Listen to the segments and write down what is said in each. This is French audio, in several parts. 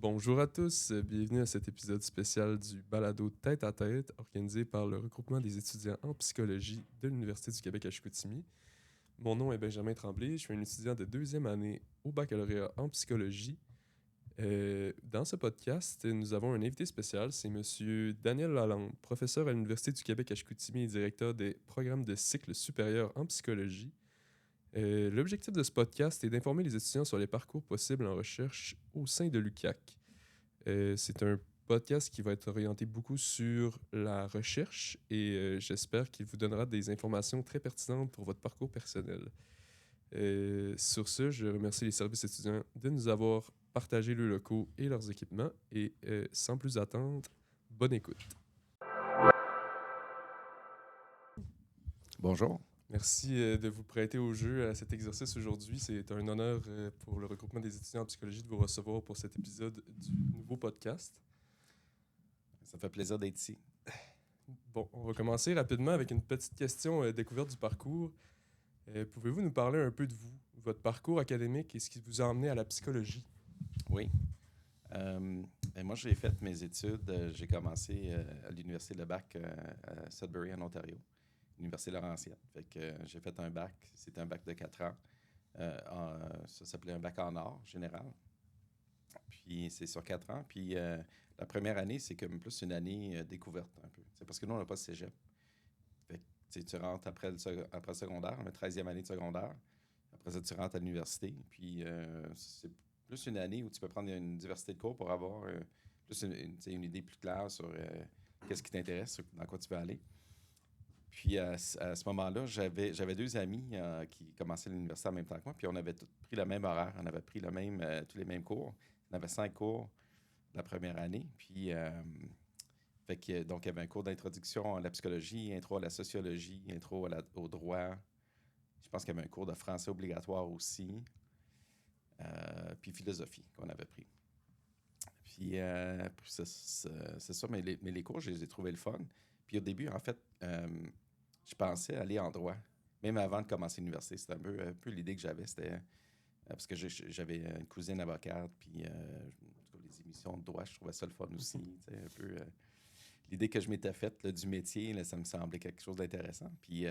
Bonjour à tous, bienvenue à cet épisode spécial du balado Tête à Tête organisé par le regroupement des étudiants en psychologie de l'Université du Québec à Chicoutimi. Mon nom est Benjamin Tremblay, je suis un étudiant de deuxième année au baccalauréat en psychologie. Dans ce podcast, nous avons un invité spécial, c'est M. Daniel Lalande, professeur à l'Université du Québec à Chicoutimi et directeur des programmes de cycle supérieur en psychologie. L'objectif de ce podcast est d'informer les étudiants sur les parcours possibles en recherche au sein de l'UQAC. C'est un podcast qui va être orienté beaucoup sur la recherche et j'espère qu'il vous donnera des informations très pertinentes pour votre parcours personnel. Sur ce, je remercie les services étudiants de nous avoir partagé leurs locaux et leurs équipements et sans plus attendre, bonne écoute. Bonjour. Merci de vous prêter au jeu à cet exercice aujourd'hui. C'est un honneur pour le regroupement des étudiants en psychologie de vous recevoir pour cet épisode du nouveau podcast. Ça fait plaisir d'être ici. Bon, on va commencer rapidement avec une petite question découverte du parcours. Pouvez-vous nous parler un peu de vous, votre parcours académique et ce qui vous a emmené à la psychologie? Oui. Moi, j'ai fait mes études. J'ai commencé à l'Université de Bac à Sudbury, en Ontario, l'Université Laurentienne. Fait que j'ai fait un bac. C'était un bac de 4 ans. Ça s'appelait un bac en art général. Puis c'est sur 4 ans. Puis la première année, c'est comme plus une année découverte un peu. C'est parce que nous, on n'a pas de cégep. Fait que tu rentres après le secondaire, la 13e année de secondaire. Après ça, tu rentres à l'université. Puis c'est plus une année où tu peux prendre une diversité de cours pour avoir plus une idée plus claire sur qu'est-ce qui t'intéresse, dans quoi tu veux aller. Puis à ce moment-là, j'avais deux amis qui commençaient l'université en même temps que moi. Puis on avait tous pris le même horaire. On avait pris tous les mêmes cours. On avait 5 cours la première année. Puis donc, il y avait un cours d'introduction à la psychologie, intro à la sociologie, intro au droit. Je pense qu'il y avait un cours de français obligatoire aussi. Puis philosophie qu'on avait pris. Puis c'est ça, mais les cours, je les ai trouvés le fun. Puis au début, en fait, je pensais aller en droit. Même avant de commencer l'université, c'était un peu l'idée que j'avais. C'était parce que j'avais une cousine avocate, puis les émissions de droit, je trouvais ça le fun aussi. Un peu l'idée que je m'étais faite du métier, là, ça me semblait quelque chose d'intéressant. Puis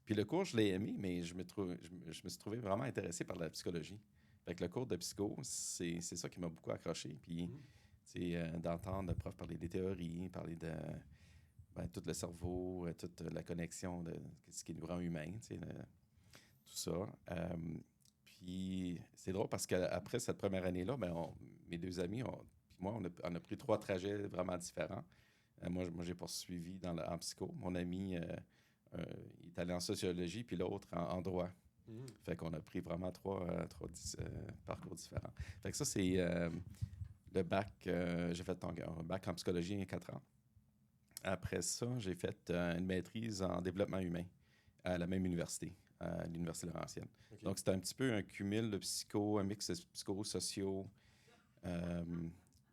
le cours, je l'ai aimé, mais je me suis trouvé vraiment intéressé par la psychologie. Fait que le cours de psycho, c'est ça qui m'a beaucoup accroché. Puis, d'entendre le prof parler des théories, parler de tout le cerveau, toute la connexion de ce qui nous rend humains, tout ça. Puis, c'est drôle parce qu'après cette première année-là, mes deux amis, puis moi, on a pris 3 trajets vraiment différents. Moi, j'ai poursuivi en psycho. Mon ami, il est allé en sociologie, puis l'autre en droit. Fait qu'on a pris vraiment 3 parcours différents. Fait que ça, c'est le bac. J'ai fait un bac en psychologie en 4 ans. Après ça, j'ai fait une maîtrise en développement humain à la même université, à l'Université Laurentienne. Okay. Donc, c'était un petit peu un cumul de psycho, un mix de psycho-sociaux.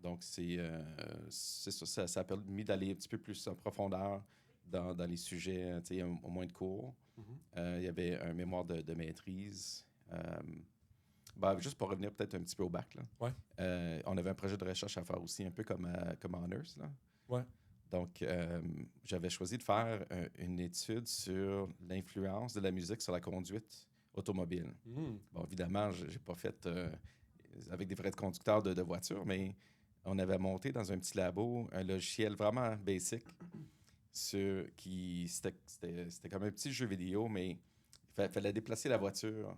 Donc, c'est ça. Ça a permis d'aller un petit peu plus en profondeur dans les sujets, au moins de cours. Il y avait un mémoire de maîtrise. Juste pour revenir peut-être un petit peu au bac, là. Ouais. On avait un projet de recherche à faire aussi, un peu comme Honors, là. Ouais. Donc, j'avais choisi de faire une étude sur l'influence de la musique sur la conduite automobile. Bon, évidemment, je n'ai pas fait avec des vrais conducteurs de voitures, mais on avait monté dans un petit labo un logiciel vraiment basic c'était comme un petit jeu vidéo, mais il fallait déplacer la voiture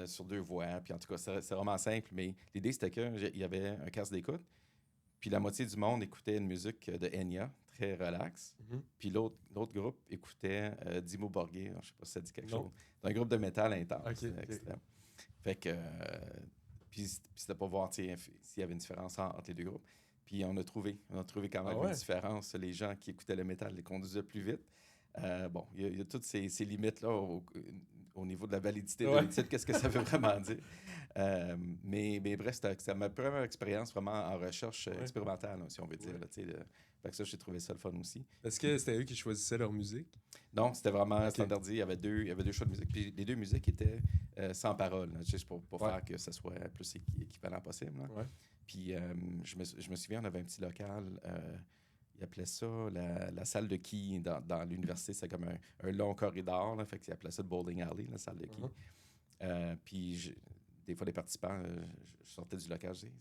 sur 2 voies. Puis en tout cas, c'est vraiment simple, mais l'idée, c'était qu'il y avait un casque d'écoute, puis la moitié du monde écoutait une musique de Enya, très relax. Puis l'autre groupe écoutait Dimmu Borgir, je ne sais pas si ça dit quelque chose. C'est un groupe de métal intense, extrême. Fait que, puis c'était pour voir s'il y avait une différence entre les deux groupes. Puis on a trouvé quand même une différence. Les gens qui écoutaient le métal les conduisaient plus vite. Il y a toutes ces limites-là au niveau de la validité de l'étude. Qu'est-ce que ça veut vraiment dire? Mais bref, c'était ma première expérience vraiment en recherche expérimentale, si on veut dire. Là, fait que ça, j'ai trouvé ça le fun aussi. Est-ce que c'était eux qui choisissaient leur musique? Non, c'était vraiment standardisé. Il y avait deux choix de musique. Puis les 2 musiques étaient sans parole, juste pour faire que ça soit le plus équivalent possible. Là. Ouais. Puis je me souviens, on avait un petit local, ils appelaient ça la salle de quilles dans l'université. C'est comme un long corridor, là, fait qu'ils appelaient ça le bowling alley, la salle de quilles. Puis des fois, les participants, je sortais du local, je disais,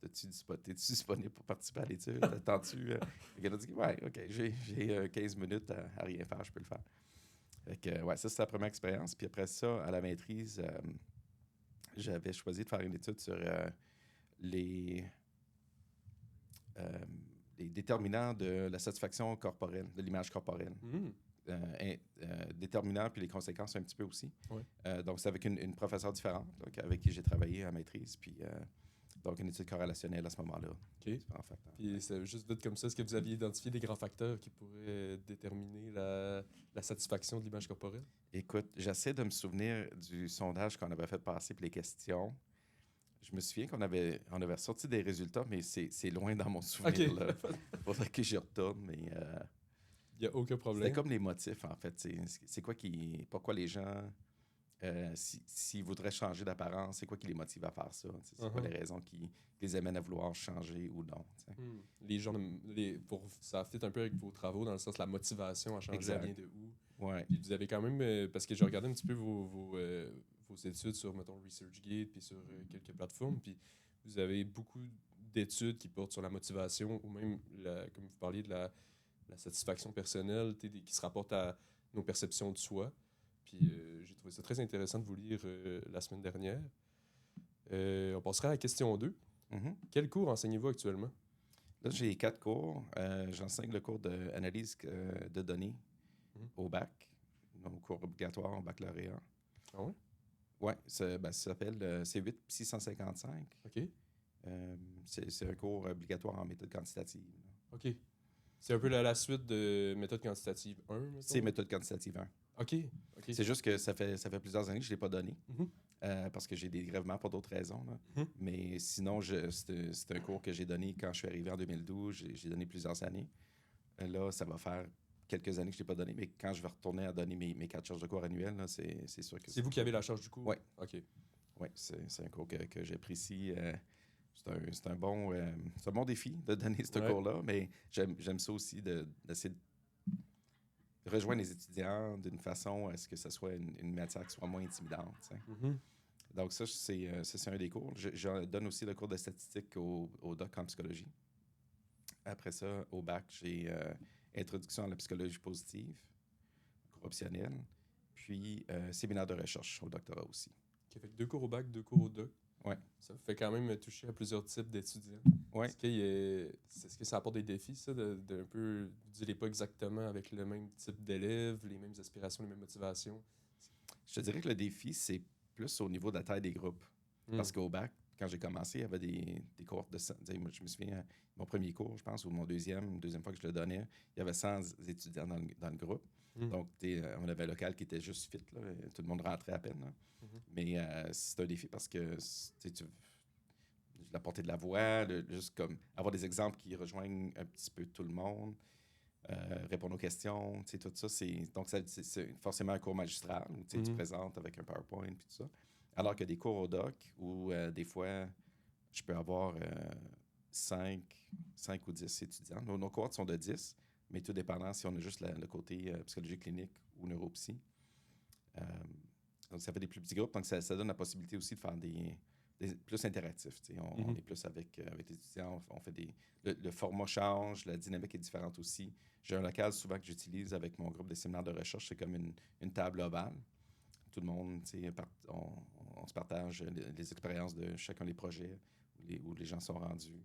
t'es-tu disponible pour participer à l'étude? Attends-tu? Il a dit, ouais, OK, j'ai 15 minutes à rien faire, je peux le faire. Fait que, ouais, ça, c'était la première expérience. Puis après ça, à la maîtrise, j'avais choisi de faire une étude sur les, euh, les déterminants de la satisfaction corporelle, de l'image corporelle. Déterminants, puis les conséquences un petit peu aussi. Ouais. Donc, c'est avec une professeure différente avec qui j'ai travaillé à la maîtrise. Puis, donc, une étude corrélationnelle à ce moment-là. OK. Puis, c'est juste vite comme ça, est-ce que vous aviez identifié des grands facteurs qui pourraient déterminer la satisfaction de l'image corporelle? Écoute, j'essaie de me souvenir du sondage qu'on avait fait passer puis les questions. Je me souviens qu'on avait sorti des résultats, mais c'est loin dans mon souvenir. Il faudrait que j'y retourne, mais... Il n'y a aucun problème. C'était comme les motifs, en fait. C'est quoi pourquoi les gens, s'ils voudraient changer d'apparence, c'est quoi qui les motive à faire ça? C'est quoi les raisons qui les amènent à vouloir changer ou non? Les gens, ça fit un peu avec vos travaux, dans le sens de la motivation à changer, elle vient de où? Ouais. Puis vous avez quand même, parce que j'ai regardé un petit peu vos études sur, mettons, ResearchGate, puis sur quelques plateformes, puis vous avez beaucoup d'études qui portent sur la motivation, ou même, comme vous parliez de la satisfaction personnelle, qui se rapporte à nos perceptions de soi. Puis j'ai trouvé ça très intéressant de vous lire la semaine dernière. On passera à la question 2. Quel cours enseignez-vous actuellement? Là, j'ai 4 cours. J'enseigne le cours d'analyse de données au bac, donc cours obligatoire au baccalauréat. Ah ouais? Oui, ça s'appelle C8 655. OK. C'est un cours obligatoire en méthode quantitative. OK. C'est un peu la suite de méthode quantitative 1, mettons? C'est méthode quantitative 1. OK. C'est juste que ça fait plusieurs années que je ne l'ai pas donné parce que j'ai des dégrèvements pour d'autres raisons. Là. Mais sinon, c'est un cours que j'ai donné quand je suis arrivé en 2012. J'ai donné plusieurs années. Là, ça va faire quelques années que je ne l'ai pas donné, mais quand je vais retourner à donner mes 4 charges de cours annuelles, là, c'est sûr que... C'est vous qui avez la charge du cours? Oui. OK. Oui, c'est un cours que j'apprécie. C'est un bon défi de donner ce cours-là, mais j'aime ça aussi d'essayer de rejoindre les étudiants d'une façon à ce que ce soit une matière qui soit moins intimidante. Donc ça, c'est un des cours. Je donne aussi le cours de statistique au doc en psychologie. Après ça, au bac, j'ai introduction à la psychologie positive, cours optionnel, puis séminaire de recherche au doctorat aussi. OK, fait que 2 cours au bac, 2 cours au doc. Ouais. Ça vous fait quand même toucher à plusieurs types d'étudiants. Ouais. Est-ce que ça apporte des défis, ça, de un peu... Vous n'allez pas exactement avec le même type d'élèves, les mêmes aspirations, les mêmes motivations? Je te dirais que le défi, c'est plus au niveau de la taille des groupes. Parce qu'au bac, quand j'ai commencé, il y avait des cohortes de 100. Je me souviens, mon premier cours, je pense, ou mon deuxième fois que je le donnais, il y avait 100 étudiants dans le groupe. Donc, on avait un local qui était juste fit. Là, tout le monde rentrait à peine. Là. Mais c'est un défi parce que la portée de la voix, juste comme avoir des exemples qui rejoignent un petit peu tout le monde, répondre aux questions, tout ça. Donc, c'est forcément un cours magistral où tu présentes avec un PowerPoint et tout ça. Alors que des cours au doc où des fois, je peux avoir 5 ou 10 étudiants. Nos cohortes sont de 10, mais tout dépendant si on a juste le côté psychologie clinique ou neuropsy. Donc, ça fait des plus petits groupes. Donc, ça donne la possibilité aussi de faire des plus interactifs. On est plus avec les étudiants. On fait le format change, la dynamique est différente aussi. J'ai un local souvent que j'utilise avec mon groupe de séminaires de recherche. C'est comme une table ovale. Tout le monde, on se partage les expériences de chacun des projets où les gens sont rendus.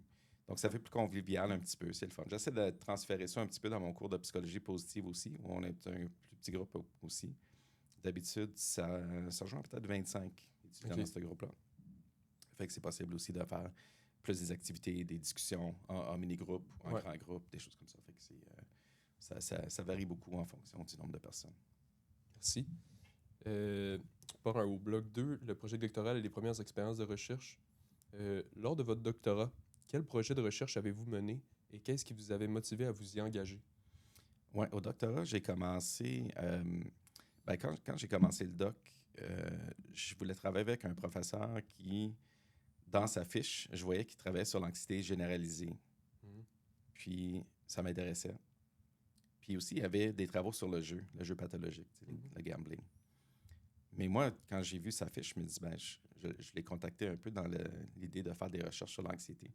Donc, ça fait plus convivial un petit peu. C'est le fun. J'essaie de transférer ça un petit peu dans mon cours de psychologie positive aussi, où on est un plus petit groupe aussi. D'habitude, ça rejoint peut-être 25 étudiants dans ce groupe-là. Fait que c'est possible aussi de faire plus des activités, des discussions en mini-groupe, en grand groupe, des choses comme ça. Fait que ça varie beaucoup en fonction du nombre de personnes. Merci. Au bloc 2, le projet doctoral et les premières expériences de recherche. Lors de votre doctorat, quel projet de recherche avez-vous mené et qu'est-ce qui vous avait motivé à vous y engager? Oui, au doctorat, j'ai commencé... quand j'ai commencé le doc, je voulais travailler avec un professeur qui dans sa fiche, je voyais qu'il travaillait sur l'anxiété généralisée. Mhm. Puis, ça m'intéressait. Puis aussi, il y avait des travaux sur le jeu pathologique, le gambling. Mais moi, quand j'ai vu sa fiche, je me dis, ben, je l'ai contacté un peu dans l'idée de faire des recherches sur l'anxiété.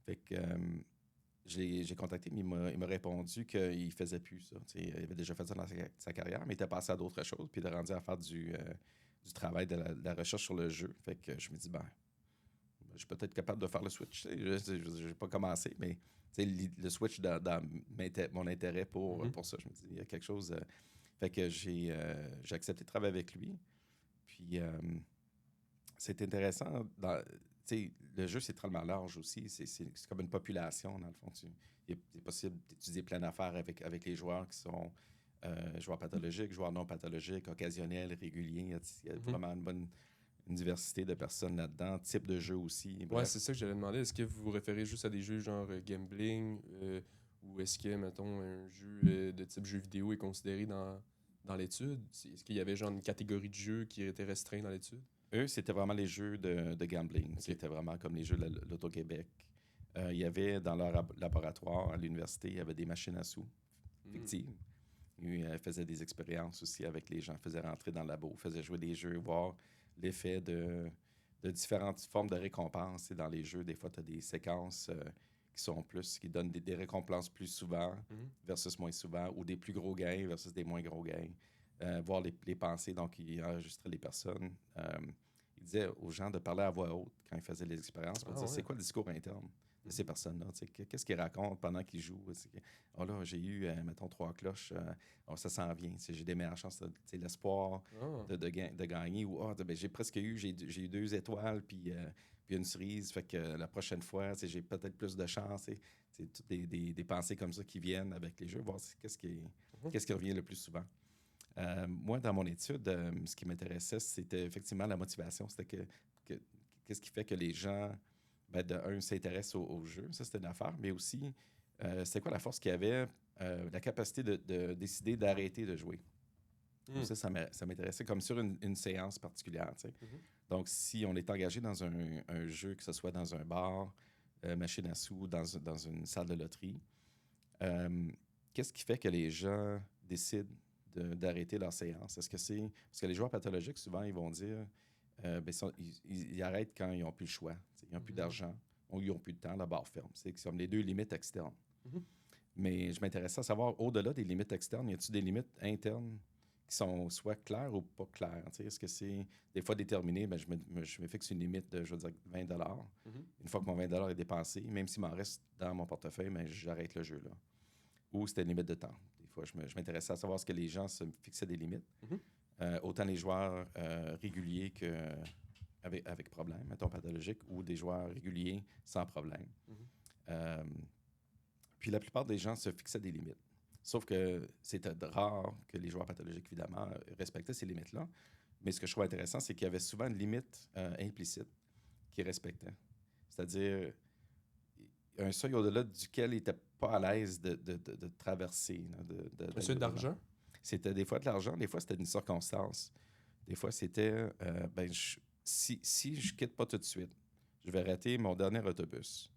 Fait que j'ai contacté, mais il m'a répondu qu'il faisait plus ça. Il avait déjà fait ça dans sa carrière, mais il était passé à d'autres choses, puis il est rendu à faire du travail de la recherche sur le jeu. Fait que je me dis, ben, je suis peut-être capable de faire le switch. Je n'ai pas commencé, mais le switch dans mon intérêt pour ça, je me dis, il y a quelque chose. Fait que j'ai accepté de travailler avec lui. Puis, c'est intéressant. Le jeu, c'est tellement large aussi. C'est comme une population, dans le fond. Il est possible d'étudier plein d'affaires avec les joueurs qui sont joueurs pathologiques, joueurs non pathologiques, occasionnels, réguliers. Il y a vraiment une diversité de personnes là-dedans, type de jeu aussi. Ouais, Bref. c'est ça que j'allais demander. Est-ce que vous vous référez juste à des jeux genre gambling ou est-ce que, mettons, un jeu de type jeu vidéo est considéré dans l'étude? Est-ce qu'il y avait genre une catégorie de jeux qui était restreinte dans l'étude? Eux, c'était vraiment les jeux de gambling. Ok. C'était vraiment comme les jeux de l'Auto-Québec. Il y avait dans leur laboratoire à l'université, il y avait des machines à sous fictives. Ils faisaient des expériences aussi avec les gens, faisaient rentrer dans le labo, faisaient jouer des jeux, voir l'effet de différentes formes de récompenses. Et dans les jeux, des fois, tu as des séquences qui donnent des récompenses plus souvent versus moins souvent, ou des plus gros gains versus des moins gros gains. Voir les pensées, donc il enregistrait les personnes. Il disait aux gens de parler à voix haute quand ils faisaient les expériences pour dire c'est quoi le discours interne de ces personnes-là. Qu'est-ce qu'ils racontent pendant qu'ils jouent? Oh là, j'ai eu, mettons, 3 cloches, ça s'en vient. J'ai des meilleures chances, l'espoir de gagner. Ou j'ai presque eu, j'ai eu 2 étoiles, puis une cerise. Fait que la prochaine fois, j'ai peut-être plus de chance. C'est toutes des pensées comme ça qui viennent avec les jeux, voir qu'est-ce qui revient le plus souvent. Moi, dans mon étude, ce qui m'intéressait, c'était effectivement la motivation. C'était qu'est-ce qui fait que les gens, s'intéressent au jeu. Ça, c'était une affaire. Mais aussi, c'était quoi la force qu'il y avait, la capacité de décider d'arrêter de jouer. Ça m'intéressait comme sur une séance particulière. Donc, si on est engagé dans un jeu, que ce soit dans un bar, machine à sous, dans une salle de loterie, qu'est-ce qui fait que les gens décident d'arrêter leur séance? Est-ce que c'est... Parce que les joueurs pathologiques, souvent, ils vont dire... ils arrêtent quand ils n'ont plus le choix. Ils n'ont plus d'argent ou ils n'ont plus de temps, la barre ferme. C'est comme les 2 limites externes. Mais je m'intéressais à savoir, au-delà des limites externes, y a-t-il des limites internes qui sont soit claires ou pas claires? Est-ce que c'est des fois déterminé? Je me fixe une limite de, je veux dire, 20 Une fois que mon 20 est dépensé, même s'il m'en reste dans mon portefeuille, j'arrête le jeu là. Ou c'était une limite de temps. Des fois, je m'intéressais à savoir ce que les gens se fixaient des limites. Autant les joueurs réguliers avec problème, mettons pathologique, ou des joueurs réguliers sans problème. Puis la plupart des gens se fixaient des limites. Sauf que c'était rare que les joueurs pathologiques, évidemment, respectaient ces limites-là. Mais ce que je trouve intéressant, c'est qu'il y avait souvent une limite implicite qu'ils respectaient. C'est-à-dire un seuil au-delà duquel ils n'étaient pas à l'aise de traverser. Un seuil d'argent? C'était des fois de l'argent, des fois c'était une circonstance. Des fois c'était, si je quitte pas tout de suite, je vais rater mon dernier autobus.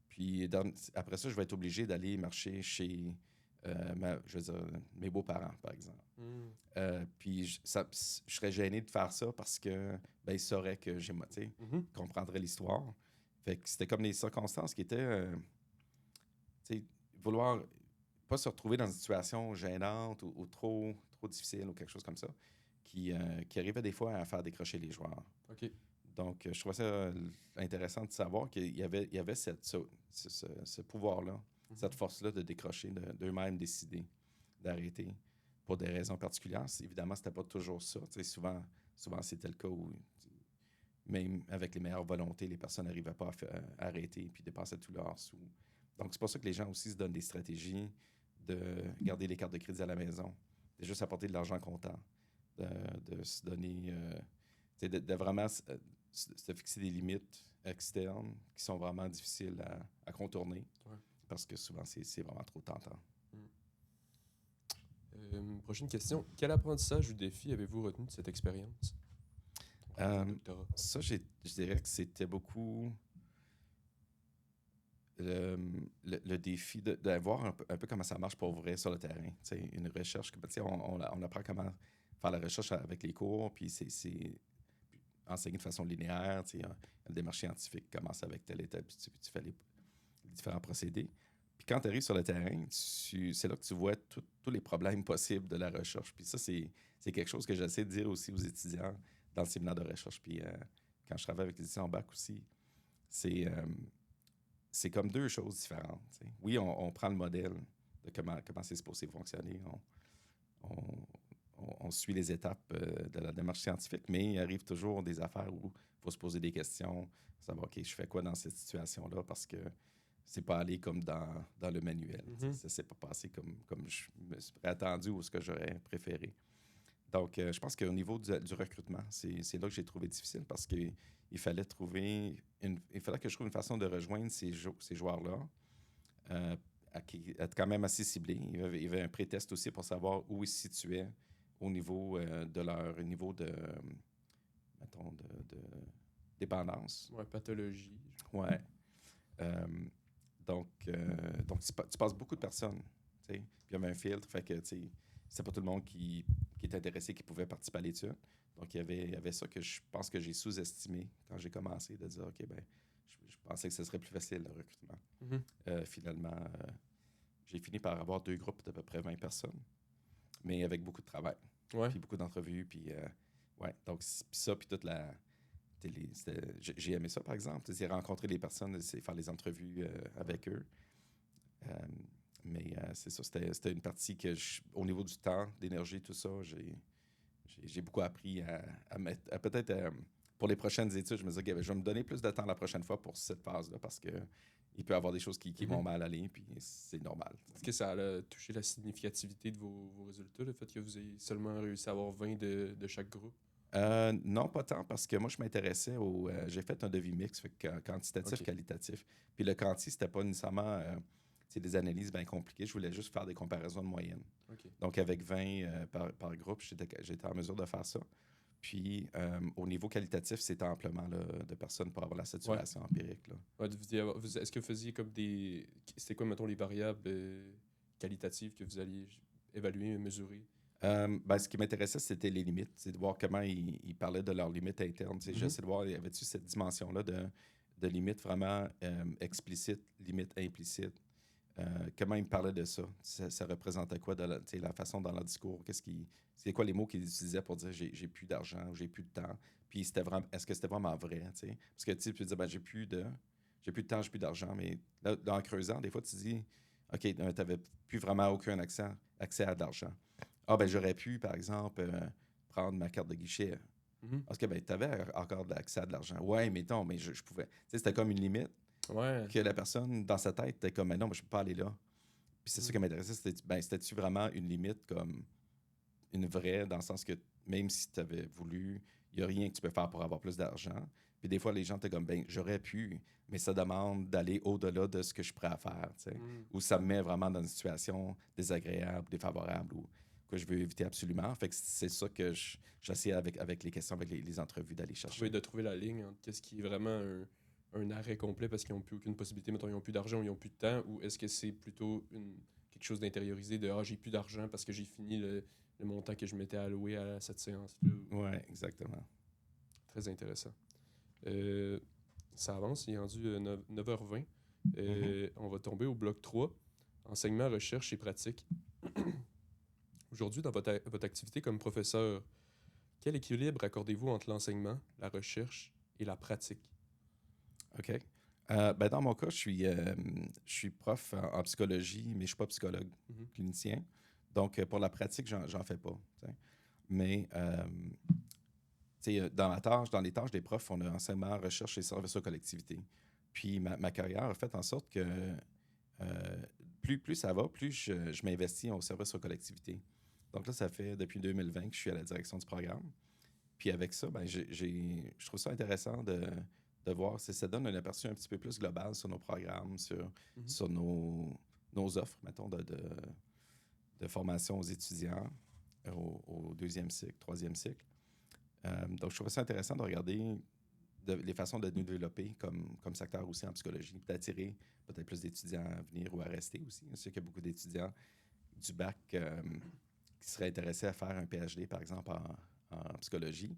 Puis après ça, je vais être obligé d'aller marcher chez mes beaux-parents, par exemple. Puis je serais gêné de faire ça parce que ils sauraient que j'ai comprendraient l'histoire. Fait que c'était comme des circonstances qui étaient, vouloir pas se retrouver dans une situation gênante ou trop difficile ou quelque chose comme ça, qui arrivait des fois à faire décrocher les joueurs. OK. Donc, je trouvais ça intéressant de savoir qu'il y avait ce pouvoir-là, cette force-là de décrocher, d'eux-mêmes décider d'arrêter pour des raisons particulières. Évidemment, c'était pas toujours ça. Souvent, c'était le cas où, même avec les meilleures volontés, les personnes n'arrivaient pas à arrêter et puis dépassaient tous leurs sous. Donc, c'est pour ça que les gens aussi se donnent des stratégies de garder les cartes de crédit à la maison, de juste apporter de l'argent comptant, de se donner... de vraiment se fixer des limites externes qui sont vraiment difficiles à contourner parce que souvent, c'est vraiment trop tentant. Prochaine question. Quel apprentissage ou défi avez-vous retenu de cette expérience? doctorat? Ça, je dirais que c'était beaucoup le défi de voir un peu comment ça marche pour vrai sur le terrain. Tu sais, une recherche, on apprend comment faire la recherche avec les cours, puis c'est enseigné de façon linéaire. Tu sais, une démarche scientifique commence avec telle étape, puis tu fais les différents procédés. Puis quand tu arrives sur le terrain, c'est là que tu vois tous les problèmes possibles de la recherche. Puis ça, c'est quelque chose que j'essaie de dire aussi aux étudiants dans le séminaire de recherche. Puis quand je travaille avec les étudiants en bac aussi, c'est c'est comme deux choses différentes. Tu sais. Oui, on prend le modèle de comment c'est supposé fonctionner. On suit les étapes de la démarche scientifique, mais il arrive toujours des affaires où il faut se poser des questions, savoir, OK, je fais quoi dans cette situation-là parce que c'est pas allé comme dans le manuel. Mhm. Ça s'est pas passé comme je me serais attendu ou ce que j'aurais préféré. Donc, je pense qu'au niveau du recrutement, c'est là que j'ai trouvé difficile parce qu'il fallait il fallait que je trouve une façon de rejoindre ces joueurs-là, être quand même assez ciblé. Il y avait un pré-test aussi pour savoir où ils se situaient au niveau de leur niveau mettons, de dépendance. Ouais, pathologie. Ouais. Euh, donc tu passes beaucoup de personnes. Tu sais. Puis il y avait un filtre, fait que tu sais, c'est pas tout le monde qui est intéressé qui pouvait participer à l'étude. Donc il y avait ça que je pense que j'ai sous-estimé quand j'ai commencé, de dire, OK, ben, je pensais que ce serait plus facile le recrutement. Mhm. Finalement, j'ai fini par avoir 2 groupes d'à peu près 20 personnes, mais avec beaucoup de travail, Ouais. puis beaucoup d'entrevues, puis ouais, donc puis ça, puis toute la j'ai aimé ça, par exemple. C'est rencontrer les personnes, c'est faire les entrevues avec eux. Euh, mais c'est ça, c'était une partie que, au niveau du temps, d'énergie, tout ça, j'ai beaucoup appris à mettre. Peut-être pour les prochaines études, je me disais que je vais me donner plus de temps la prochaine fois pour cette phase-là parce que il peut y avoir des choses qui vont mal aller, puis c'est normal. Est-ce que ça a touché la significativité de vos résultats, le fait que vous ayez seulement réussi à avoir 20 de chaque groupe? Non, pas tant, parce que moi, je m'intéressais j'ai fait un devis mix, fait que quantitatif, Ok. qualitatif. Puis le quanti, c'était pas nécessairement des analyses bien compliquées. Je voulais juste faire des comparaisons de moyenne. Ok. Donc, avec 20 par groupe, j'étais en mesure de faire ça. Puis, au niveau qualitatif, c'était amplement là, de personnes pour avoir la Ouais. saturation empirique. Là. Ouais, est-ce que vous faisiez comme des. C'était quoi, mettons, les variables qualitatives que vous alliez évaluer, mesurer? Ben, ce qui m'intéressait, c'était les limites. C'est de voir comment ils parlaient de leurs limites internes. Tu sais, Mhm. j'essaie de voir, y avait-tu cette dimension-là de limites vraiment explicites, limites implicites. Comment ils me parlaient de ça? Ça représentait quoi tu sais, la façon dans leur discours? C'est quoi les mots qu'ils utilisaient pour dire j'ai plus d'argent ou j'ai plus de temps? Puis est-ce que c'était vraiment vrai? Tu sais? Parce que tu peux dire ben, j'ai plus de temps, j'ai plus d'argent, mais là, en creusant, des fois, tu dis OK, tu n'avais plus vraiment aucun accès à de l'argent. Ah, ben j'aurais pu, par exemple, prendre ma carte de guichet. Mhm. Parce que ben, tu avais encore de l'accès à de l'argent. Ouais, mettons, mais je pouvais. Tu sais, c'était comme une limite Ouais. que la personne, dans sa tête, était comme, mais non, mais je peux pas aller là. Puis c'est ça Mhm. qui m'intéressait, c'était-tu vraiment une limite comme une vraie, dans le sens que même si tu avais voulu, il n'y a rien que tu peux faire pour avoir plus d'argent. Puis des fois, les gens étaient comme, ben j'aurais pu, mais ça demande d'aller au-delà de ce que je suis prêt à faire, tu sais. Mhm. Ou ça me met vraiment dans une situation désagréable, défavorable, ou que je veux éviter absolument. Fait que c'est ça que j'essaie avec les questions, avec les entrevues, d'aller chercher. De trouver la ligne entre qu'est-ce qui est vraiment un arrêt complet parce qu'ils n'ont plus aucune possibilité, mettons, ils n'ont plus d'argent ou ils n'ont plus de temps, ou est-ce que c'est plutôt quelque chose d'intériorisé de j'ai plus d'argent parce que j'ai fini le montant que je m'étais alloué à cette séance-là. Ouais, exactement. Très intéressant. Euh, Ça avance, il est rendu 9h20. Mhm. On va tomber au bloc 3, enseignement, recherche et pratique. Aujourd'hui, dans votre activité comme professeur, quel équilibre accordez-vous entre l'enseignement, la recherche et la pratique? OK. Ben dans mon cas, je suis prof en psychologie, mais je ne suis pas psychologue Mhm. clinicien. Donc, pour la pratique, j'en fais pas. T'sais. Mais dans les tâches des profs, on a enseignement, recherche et service aux collectivités. Puis ma carrière a fait en sorte que plus ça va, plus je m'investis au service aux collectivités. Donc là, ça fait depuis 2020 que je suis à la direction du programme. Puis avec ça, ben, je trouve ça intéressant de voir si ça donne un aperçu un petit peu plus global sur nos programmes, Mhm. sur nos offres, mettons, de formation aux étudiants au deuxième cycle, troisième cycle. Donc, je trouvais ça intéressant de regarder les façons de nous développer comme secteur aussi en psychologie, puis d'attirer peut-être plus d'étudiants à venir ou à rester aussi. Je sais qu'il y a beaucoup d'étudiants du bac qui seraient intéressés à faire un PhD, par exemple, en psychologie.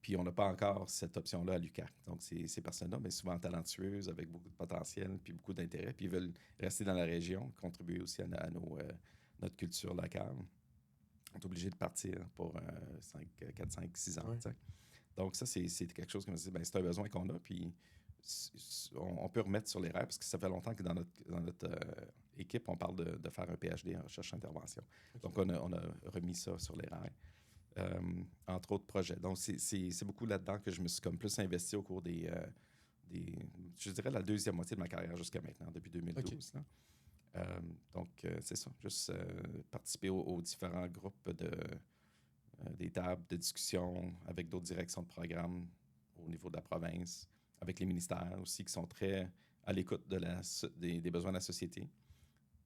Puis on n'a pas encore cette option-là à l'UQAC. Donc, ces personnes-là, mais souvent talentueuses, avec beaucoup de potentiel, puis beaucoup d'intérêt, puis ils veulent rester dans la région, contribuer aussi à notre culture locale. On est obligé de partir pour 4, 5, 6 ans. Ouais. Donc, ça, c'est quelque chose que je me dis, ben, c'est un besoin qu'on a, puis on peut remettre sur les rails, parce que ça fait longtemps que dans notre équipe, on parle de faire un PhD en recherche-intervention. Okay. Donc, on a remis ça sur les rails. Entre autres projets. Donc, c'est beaucoup là-dedans que je me suis comme plus investi au cours je dirais, la deuxième moitié de ma carrière jusqu'à maintenant, depuis 2012. Okay. Donc, c'est ça. Juste participer aux différents groupes des tables de discussion avec d'autres directions de programme au niveau de la province, avec les ministères aussi qui sont très à l'écoute des besoins de la société.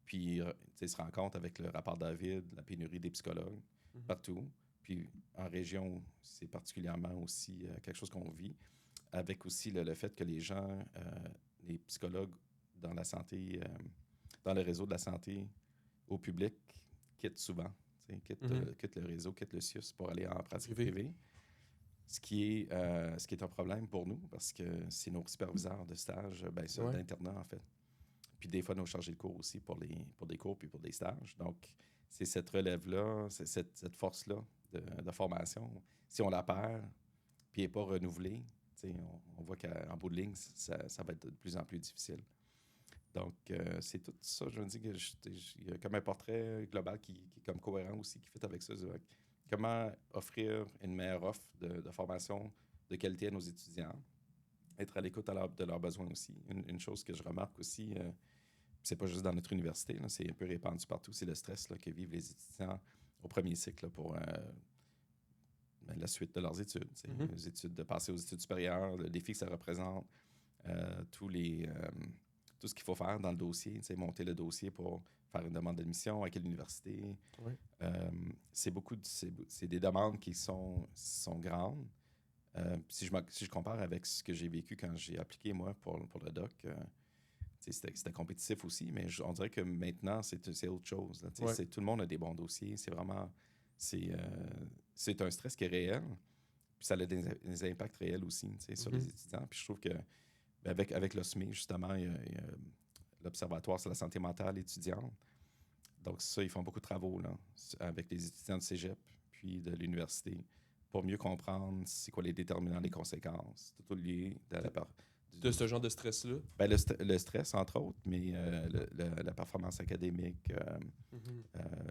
Puis, se rencontrent avec le rapport David, la pénurie des psychologues, partout. Puis en région, c'est particulièrement aussi quelque chose qu'on vit, avec aussi le fait que les gens, les psychologues dans la santé, dans le réseau de la santé au public, quittent souvent, quittent le réseau, quittent le CIUS pour aller en pratique privée, ce qui est un problème pour nous, parce que c'est nos superviseurs de stage, d'internat en fait. Puis des fois, nos chargés de cours aussi pour des cours puis pour des stages. Donc, c'est cette relève-là, c'est cette force-là de formation. Si on la perd, puis elle n'est pas renouvelée, on voit qu'en bout de ligne, ça va être de plus en plus difficile. Donc, c'est tout ça. Je me dis qu'il y a comme un portrait global qui est comme cohérent aussi, qui fait avec ça. Comment offrir une meilleure offre de formation de qualité à nos étudiants, être à l'écoute de leurs besoins aussi. Une chose que je remarque aussi, c'est pas juste dans notre université, là, c'est un peu répandu partout, c'est le stress là, que vivent les étudiants au premier cycle là, pour la suite de leurs études. Les études, de passer aux études supérieures, le défi que ça représente, tout ce qu'il faut faire dans le dossier, monter le dossier pour faire une demande d'admission à quelle université. Oui. C'est des demandes qui sont grandes. Si je compare avec ce que j'ai vécu quand j'ai appliqué, moi, pour le doc, c'était compétitif aussi, mais on dirait que maintenant, c'est autre chose. Là, tout le monde a des bons dossiers. C'est vraiment... C'est un stress qui est réel, puis ça a des impacts réels aussi sur les étudiants. Puis je trouve que avec l'OSME, justement, il y a l'Observatoire sur la santé mentale étudiante. Donc ça, ils font beaucoup de travaux là, avec les étudiants de cégep puis de l'université pour mieux comprendre c'est quoi les déterminants, les conséquences, tout lié de ce genre de stress-là? Ben, le stress, entre autres, mais la performance académique,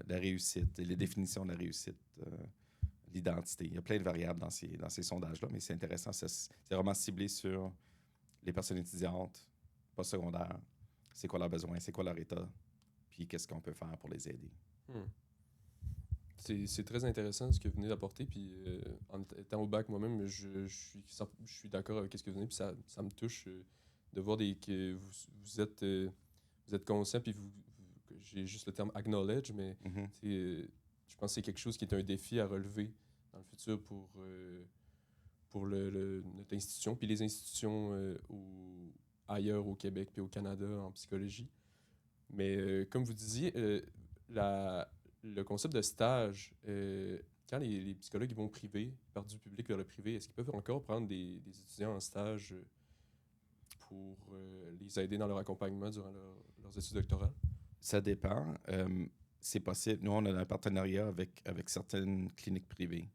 la réussite, les définitions de la réussite, l'identité. Il y a plein de variables dans ces sondages-là, mais c'est intéressant. C'est vraiment ciblé sur les personnes étudiantes, postsecondaires. C'est quoi leurs besoins, c'est quoi leur état, puis qu'est-ce qu'on peut faire pour les aider. C'est très intéressant ce que vous venez d'apporter, puis en étant au bac moi-même, je suis d'accord avec ce que vous venez, puis ça me touche de voir que vous êtes conscient, puis j'ai juste le terme « acknowledge », mais je pense que c'est quelque chose qui est un défi à relever dans le futur pour notre institution, puis les institutions ailleurs au Québec puis au Canada en psychologie. Mais comme vous disiez, le concept de stage, quand les psychologues ils vont au privé, partent du public vers le privé, est-ce qu'ils peuvent encore prendre des étudiants en stage pour les aider dans leur accompagnement durant leurs études doctorales? Ça dépend. C'est possible. Nous, on a un partenariat avec certaines cliniques privées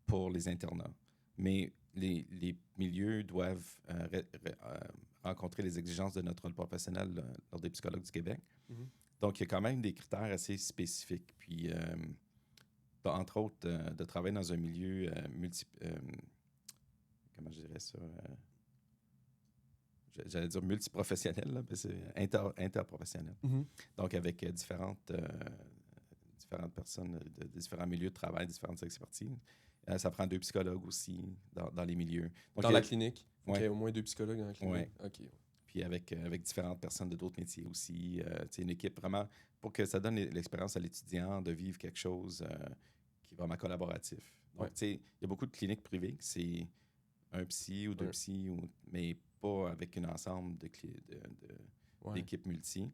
pour les internats. Mais les milieux doivent rencontrer les exigences de notre rôle professionnel, l'Ordre des psychologues du Québec. Donc, il y a quand même des critères assez spécifiques. Puis, entre autres, de travailler dans un milieu comment je dirais ça? J'allais dire multiprofessionnel, là, mais c'est interprofessionnel. Donc, avec différentes personnes de différents milieux de travail, différentes expertises. Ça prend 2 psychologues aussi dans les milieux. Donc, dans la clinique? Ouais. Il y a au moins 2 psychologues dans la clinique? Ouais. OK. Puis avec différentes personnes de d'autres métiers aussi. Une équipe vraiment pour que ça donne l'expérience à l'étudiant de vivre quelque chose qui est vraiment collaboratif. Donc, tu sais, il y a beaucoup de cliniques privées que c'est un psy ou deux psys, mais pas avec un ensemble d'équipes multi.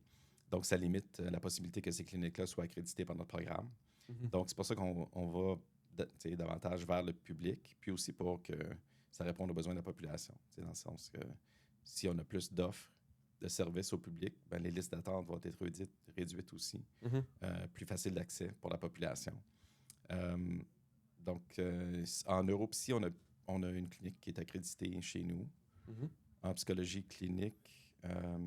Donc, ça limite la possibilité que ces cliniques-là soient accréditées par notre programme. Donc, c'est pour ça qu'on va davantage vers le public, puis aussi pour que ça réponde aux besoins de la population. Dans le sens que si on a plus d'offres de services au public, ben, les listes d'attente vont être réduites aussi. Plus facile d'accès pour la population. Donc, en neuropsy, on a une clinique qui est accréditée chez nous. En psychologie clinique,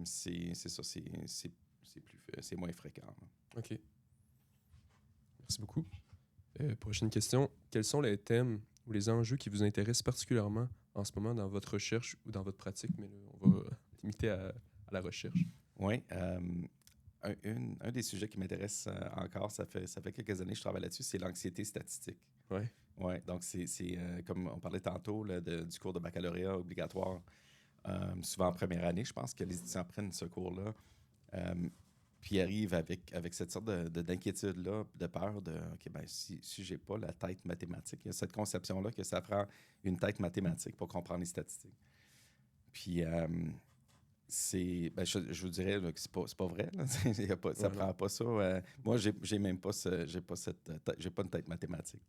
c'est ça, c'est moins fréquent. OK. Merci beaucoup. Prochaine question. Quels sont les thèmes ou les enjeux qui vous intéressent particulièrement en ce moment dans votre recherche ou dans votre pratique? Mais là, on va limiter à la recherche. Oui. Un des sujets qui m'intéresse encore, ça fait quelques années que je travaille là-dessus, c'est l'anxiété statistique. Oui. Oui, donc c'est comme on parlait tantôt là, du cours de baccalauréat obligatoire, souvent en première année, je pense que les étudiants prennent ce cours-là, puis arrivent avec cette sorte d'inquiétude-là, de peur de « OK, ben si j'ai pas la tête mathématique », il y a cette conception-là que ça prend une tête mathématique pour comprendre les statistiques. Puis je vous dirais là, que c'est pas vrai. Là. Ça prend pas ça. Moi, j'ai même pas j'ai pas une tête mathématique.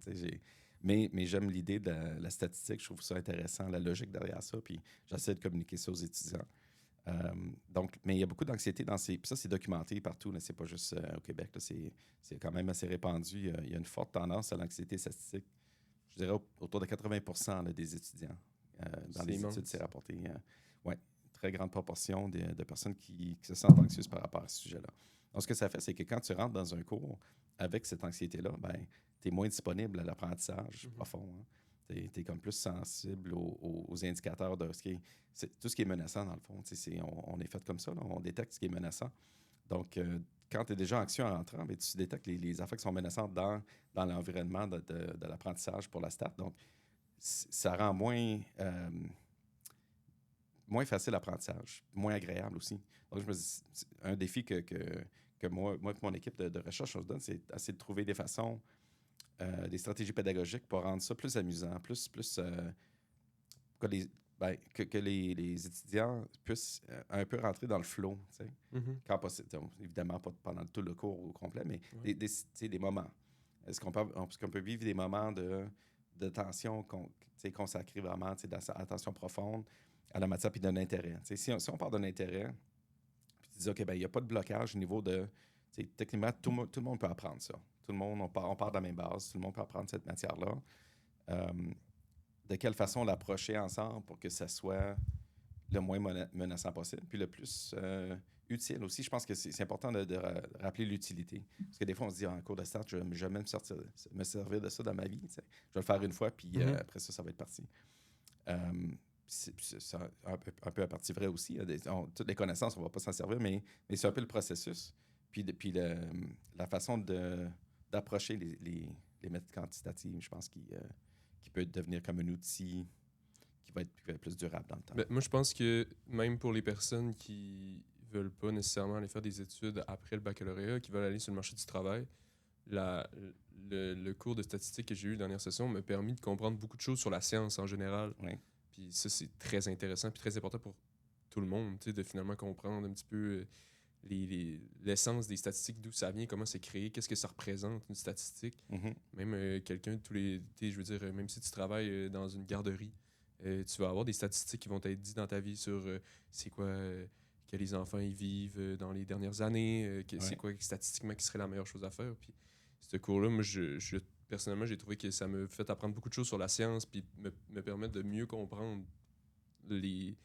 Mais j'aime l'idée de la statistique. Je trouve ça intéressant, la logique derrière ça. Puis j'essaie de communiquer ça aux étudiants. Mais il y a beaucoup d'anxiété dans ces... Puis ça, c'est documenté partout. Là. C'est pas juste au Québec. Là. C'est quand même assez répandu. Il y a une forte tendance à l'anxiété statistique. Je dirais autour de 80% là, des étudiants. Dans les études, c'est rapporté. Oui, très grande proportion de personnes qui se sentent anxieuses par rapport à ce sujet-là. Donc, ce que ça fait, c'est que quand tu rentres dans un cours avec cette anxiété-là, ben, tu es moins disponible à l'apprentissage profond. Hein. Tu es comme plus sensible aux indicateurs de tout ce qui est menaçant, dans le fond. On est fait comme ça, là, on détecte ce qui est menaçant. Donc, quand tu es déjà anxieux en rentrant, ben, tu détectes les affaires qui sont menaçantes dans l'environnement de l'apprentissage pour la stat. Donc, ça rend moins facile l'apprentissage, moins agréable aussi. Donc, je me dis, un défi que moi et mon équipe de recherche, on se donne, c'est essayer de trouver des façons, des stratégies pédagogiques pour rendre ça plus amusant, plus que les étudiants puissent un peu rentrer dans le flow, quand possible. Évidemment, pas pendant tout le cours au complet, mais des moments. Est-ce qu'on peut vivre des moments de tension consacrés vraiment d'attention profonde à la matière puis d'un intérêt. Si on part d'un intérêt, puis tu dis, OK, ben il n'y a pas de blocage au niveau de... Techniquement, tout le monde peut apprendre ça. Tout le monde, on part de la même base. Tout le monde peut apprendre cette matière-là. De quelle façon l'approcher ensemble pour que ça soit le moins menaçant possible, puis le plus utile aussi. Je pense que c'est important de rappeler l'utilité. Parce que des fois, on se dit, en cours de stats, je vais même me servir de ça dans ma vie. Je vais le faire une fois, puis après ça va être parti. C'est un peu à partie vrai aussi. Toutes les connaissances, on ne va pas s'en servir, mais c'est un peu le processus. Puis la façon d'approcher les méthodes quantitatives, je pense qu'il peut devenir comme un outil qui va être plus durable dans le temps. Ben, moi, je pense que même pour les personnes qui veulent pas nécessairement aller faire des études après le baccalauréat, qui veulent aller sur le marché du travail, le cours de statistique que j'ai eu la dernière session m'a permis de comprendre beaucoup de choses sur la science en général. Oui. Puis ça, c'est très intéressant puis très important pour tout le monde, de finalement comprendre un petit peu l'essence des statistiques, d'où ça vient, comment c'est créé, qu'est-ce que ça représente, une statistique. Même quelqu'un, je veux dire, même si tu travailles dans une garderie, tu vas avoir des statistiques qui vont être dites dans ta vie sur c'est quoi que les enfants y vivent dans les dernières années, c'est quoi statistiquement qui serait la meilleure chose à faire. Puis ce cours-là, moi, personnellement, j'ai trouvé que ça me fait apprendre beaucoup de choses sur la science puis me permettre de mieux comprendre les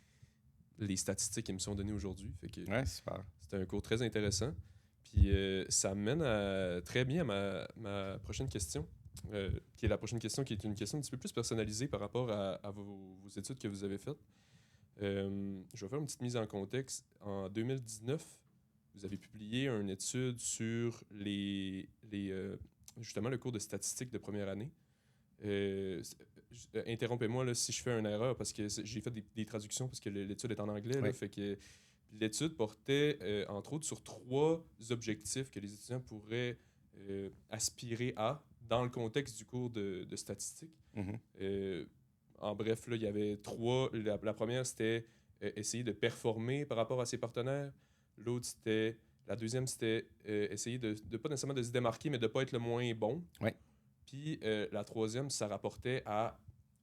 statistiques qui me sont données aujourd'hui. Fait que super. c'était un cours très intéressant. Puis ça me mène très bien à ma prochaine question, qui est la prochaine question, qui est une question un petit peu plus personnalisée par rapport à vos études que vous avez faites. Je vais faire une petite mise en contexte. En 2019, vous avez publié une étude sur justement le cours de statistique de première année. Interrompez-moi là, si je fais une erreur, parce que j'ai fait des traductions, parce que l'étude est en anglais. Là, fait que l'étude portait, entre autres, sur 3 objectifs que les étudiants pourraient aspirer à dans le contexte du cours de statistique. Mhm. En bref, là, il y avait trois. La première, c'était essayer de performer par rapport à ses partenaires. La deuxième, c'était essayer de pas nécessairement de se démarquer, mais de ne pas être le moins bon. Ouais. Puis la troisième, ça rapportait à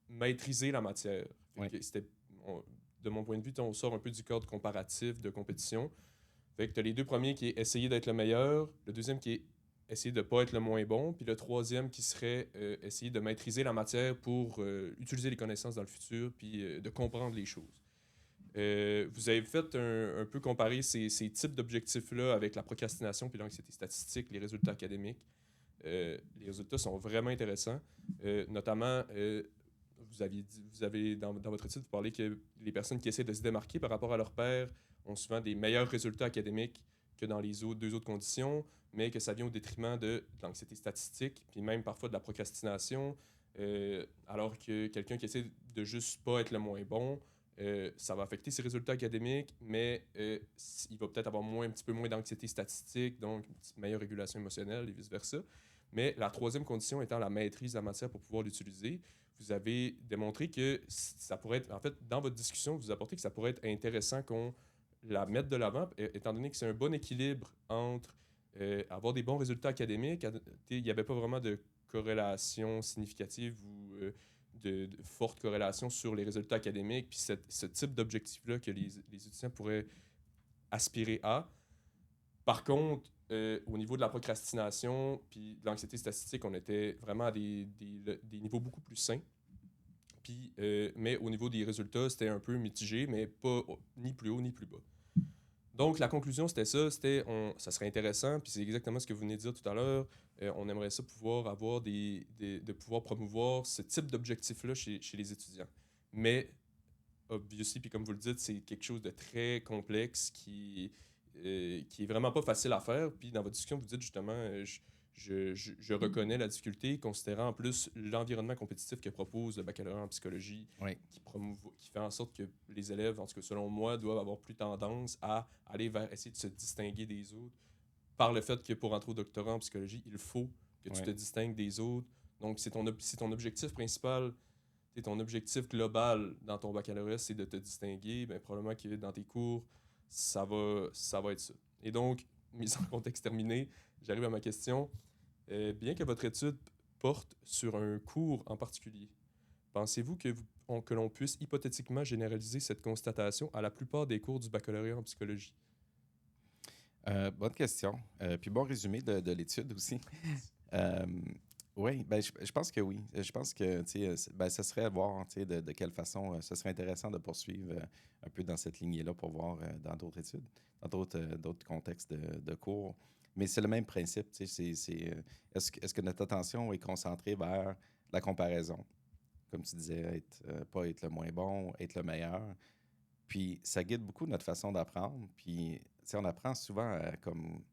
maîtriser la matière. Ouais. De mon point de vue, on sort un peu du cadre comparatif de compétition. Fait que tu as les deux premiers qui est essayer d'être le meilleur, le deuxième qui est essayer de ne pas être le moins bon, puis le troisième qui serait essayer de maîtriser la matière pour utiliser les connaissances dans le futur, puis de comprendre les choses. Vous avez fait un peu comparer ces types d'objectifs-là avec la procrastination puis l'anxiété statistique, les résultats académiques. Les résultats sont vraiment intéressants. Notamment, vous avez dans votre étude, vous parlez que les personnes qui essaient de se démarquer par rapport à leur pairs ont souvent des meilleurs résultats académiques que dans les deux autres conditions, mais que ça vient au détriment de l'anxiété statistique, puis même parfois de la procrastination, alors que quelqu'un qui essaie de juste pas être le moins bon, ça va affecter ses résultats académiques, mais il va peut-être avoir un petit peu moins d'anxiété statistique, donc une petite meilleure régulation émotionnelle et vice-versa. Mais la troisième condition étant la maîtrise de la matière pour pouvoir l'utiliser, vous avez démontré que ça pourrait être, en fait, dans votre discussion, vous apportez que ça pourrait être intéressant qu'on la mette de l'avant, étant donné que c'est un bon équilibre entre avoir des bons résultats académiques. Il n'y avait pas vraiment de corrélation significative ou de forte corrélation sur les résultats académiques, puis ce type d'objectif-là que les étudiants pourraient aspirer à. Par contre, au niveau de la procrastination puis de l'anxiété statistique, on était vraiment à des niveaux beaucoup plus sains. Puis, mais au niveau des résultats, c'était un peu mitigé, mais pas ni plus haut ni plus bas. Donc, la conclusion, c'était ça. Ça serait intéressant, puis c'est exactement ce que vous venez de dire tout à l'heure. On aimerait ça pouvoir avoir de pouvoir promouvoir ce type d'objectif-là chez les étudiants. Mais, obviously, puis comme vous le dites, c'est quelque chose de très complexe qui est vraiment pas facile à faire. Puis, dans votre discussion, vous dites justement, je reconnais la difficulté, considérant en plus l'environnement compétitif que propose le baccalauréat en psychologie, Oui. qui fait en sorte que les élèves, en tout cas selon moi, doivent avoir plus tendance à aller vers essayer de se distinguer des autres. Par le fait que pour entrer au doctorat en psychologie, il faut que tu te distingues des autres. Donc, c'est ton objectif principal, c'est ton objectif global dans ton baccalauréat, c'est de te distinguer. Bien, probablement que dans tes cours, ça va être ça. Et donc, mise en contexte terminé, j'arrive à ma question. Bien que votre étude porte sur un cours en particulier, pensez-vous que l'on puisse hypothétiquement généraliser cette constatation à la plupart des cours du baccalauréat en psychologie? Bonne question. Puis bon résumé de l'étude aussi. Oui, ben, je pense que oui. Je pense que ça serait à voir de quelle façon ce serait intéressant de poursuivre un peu dans cette lignée-là pour voir dans d'autres études, dans d'autres contextes de cours. Mais c'est le même principe. Est-ce que notre attention est concentrée vers la comparaison? Comme tu disais, pas être le moins bon, être le meilleur. Puis ça guide beaucoup notre façon d'apprendre. Puis on apprend souvent comme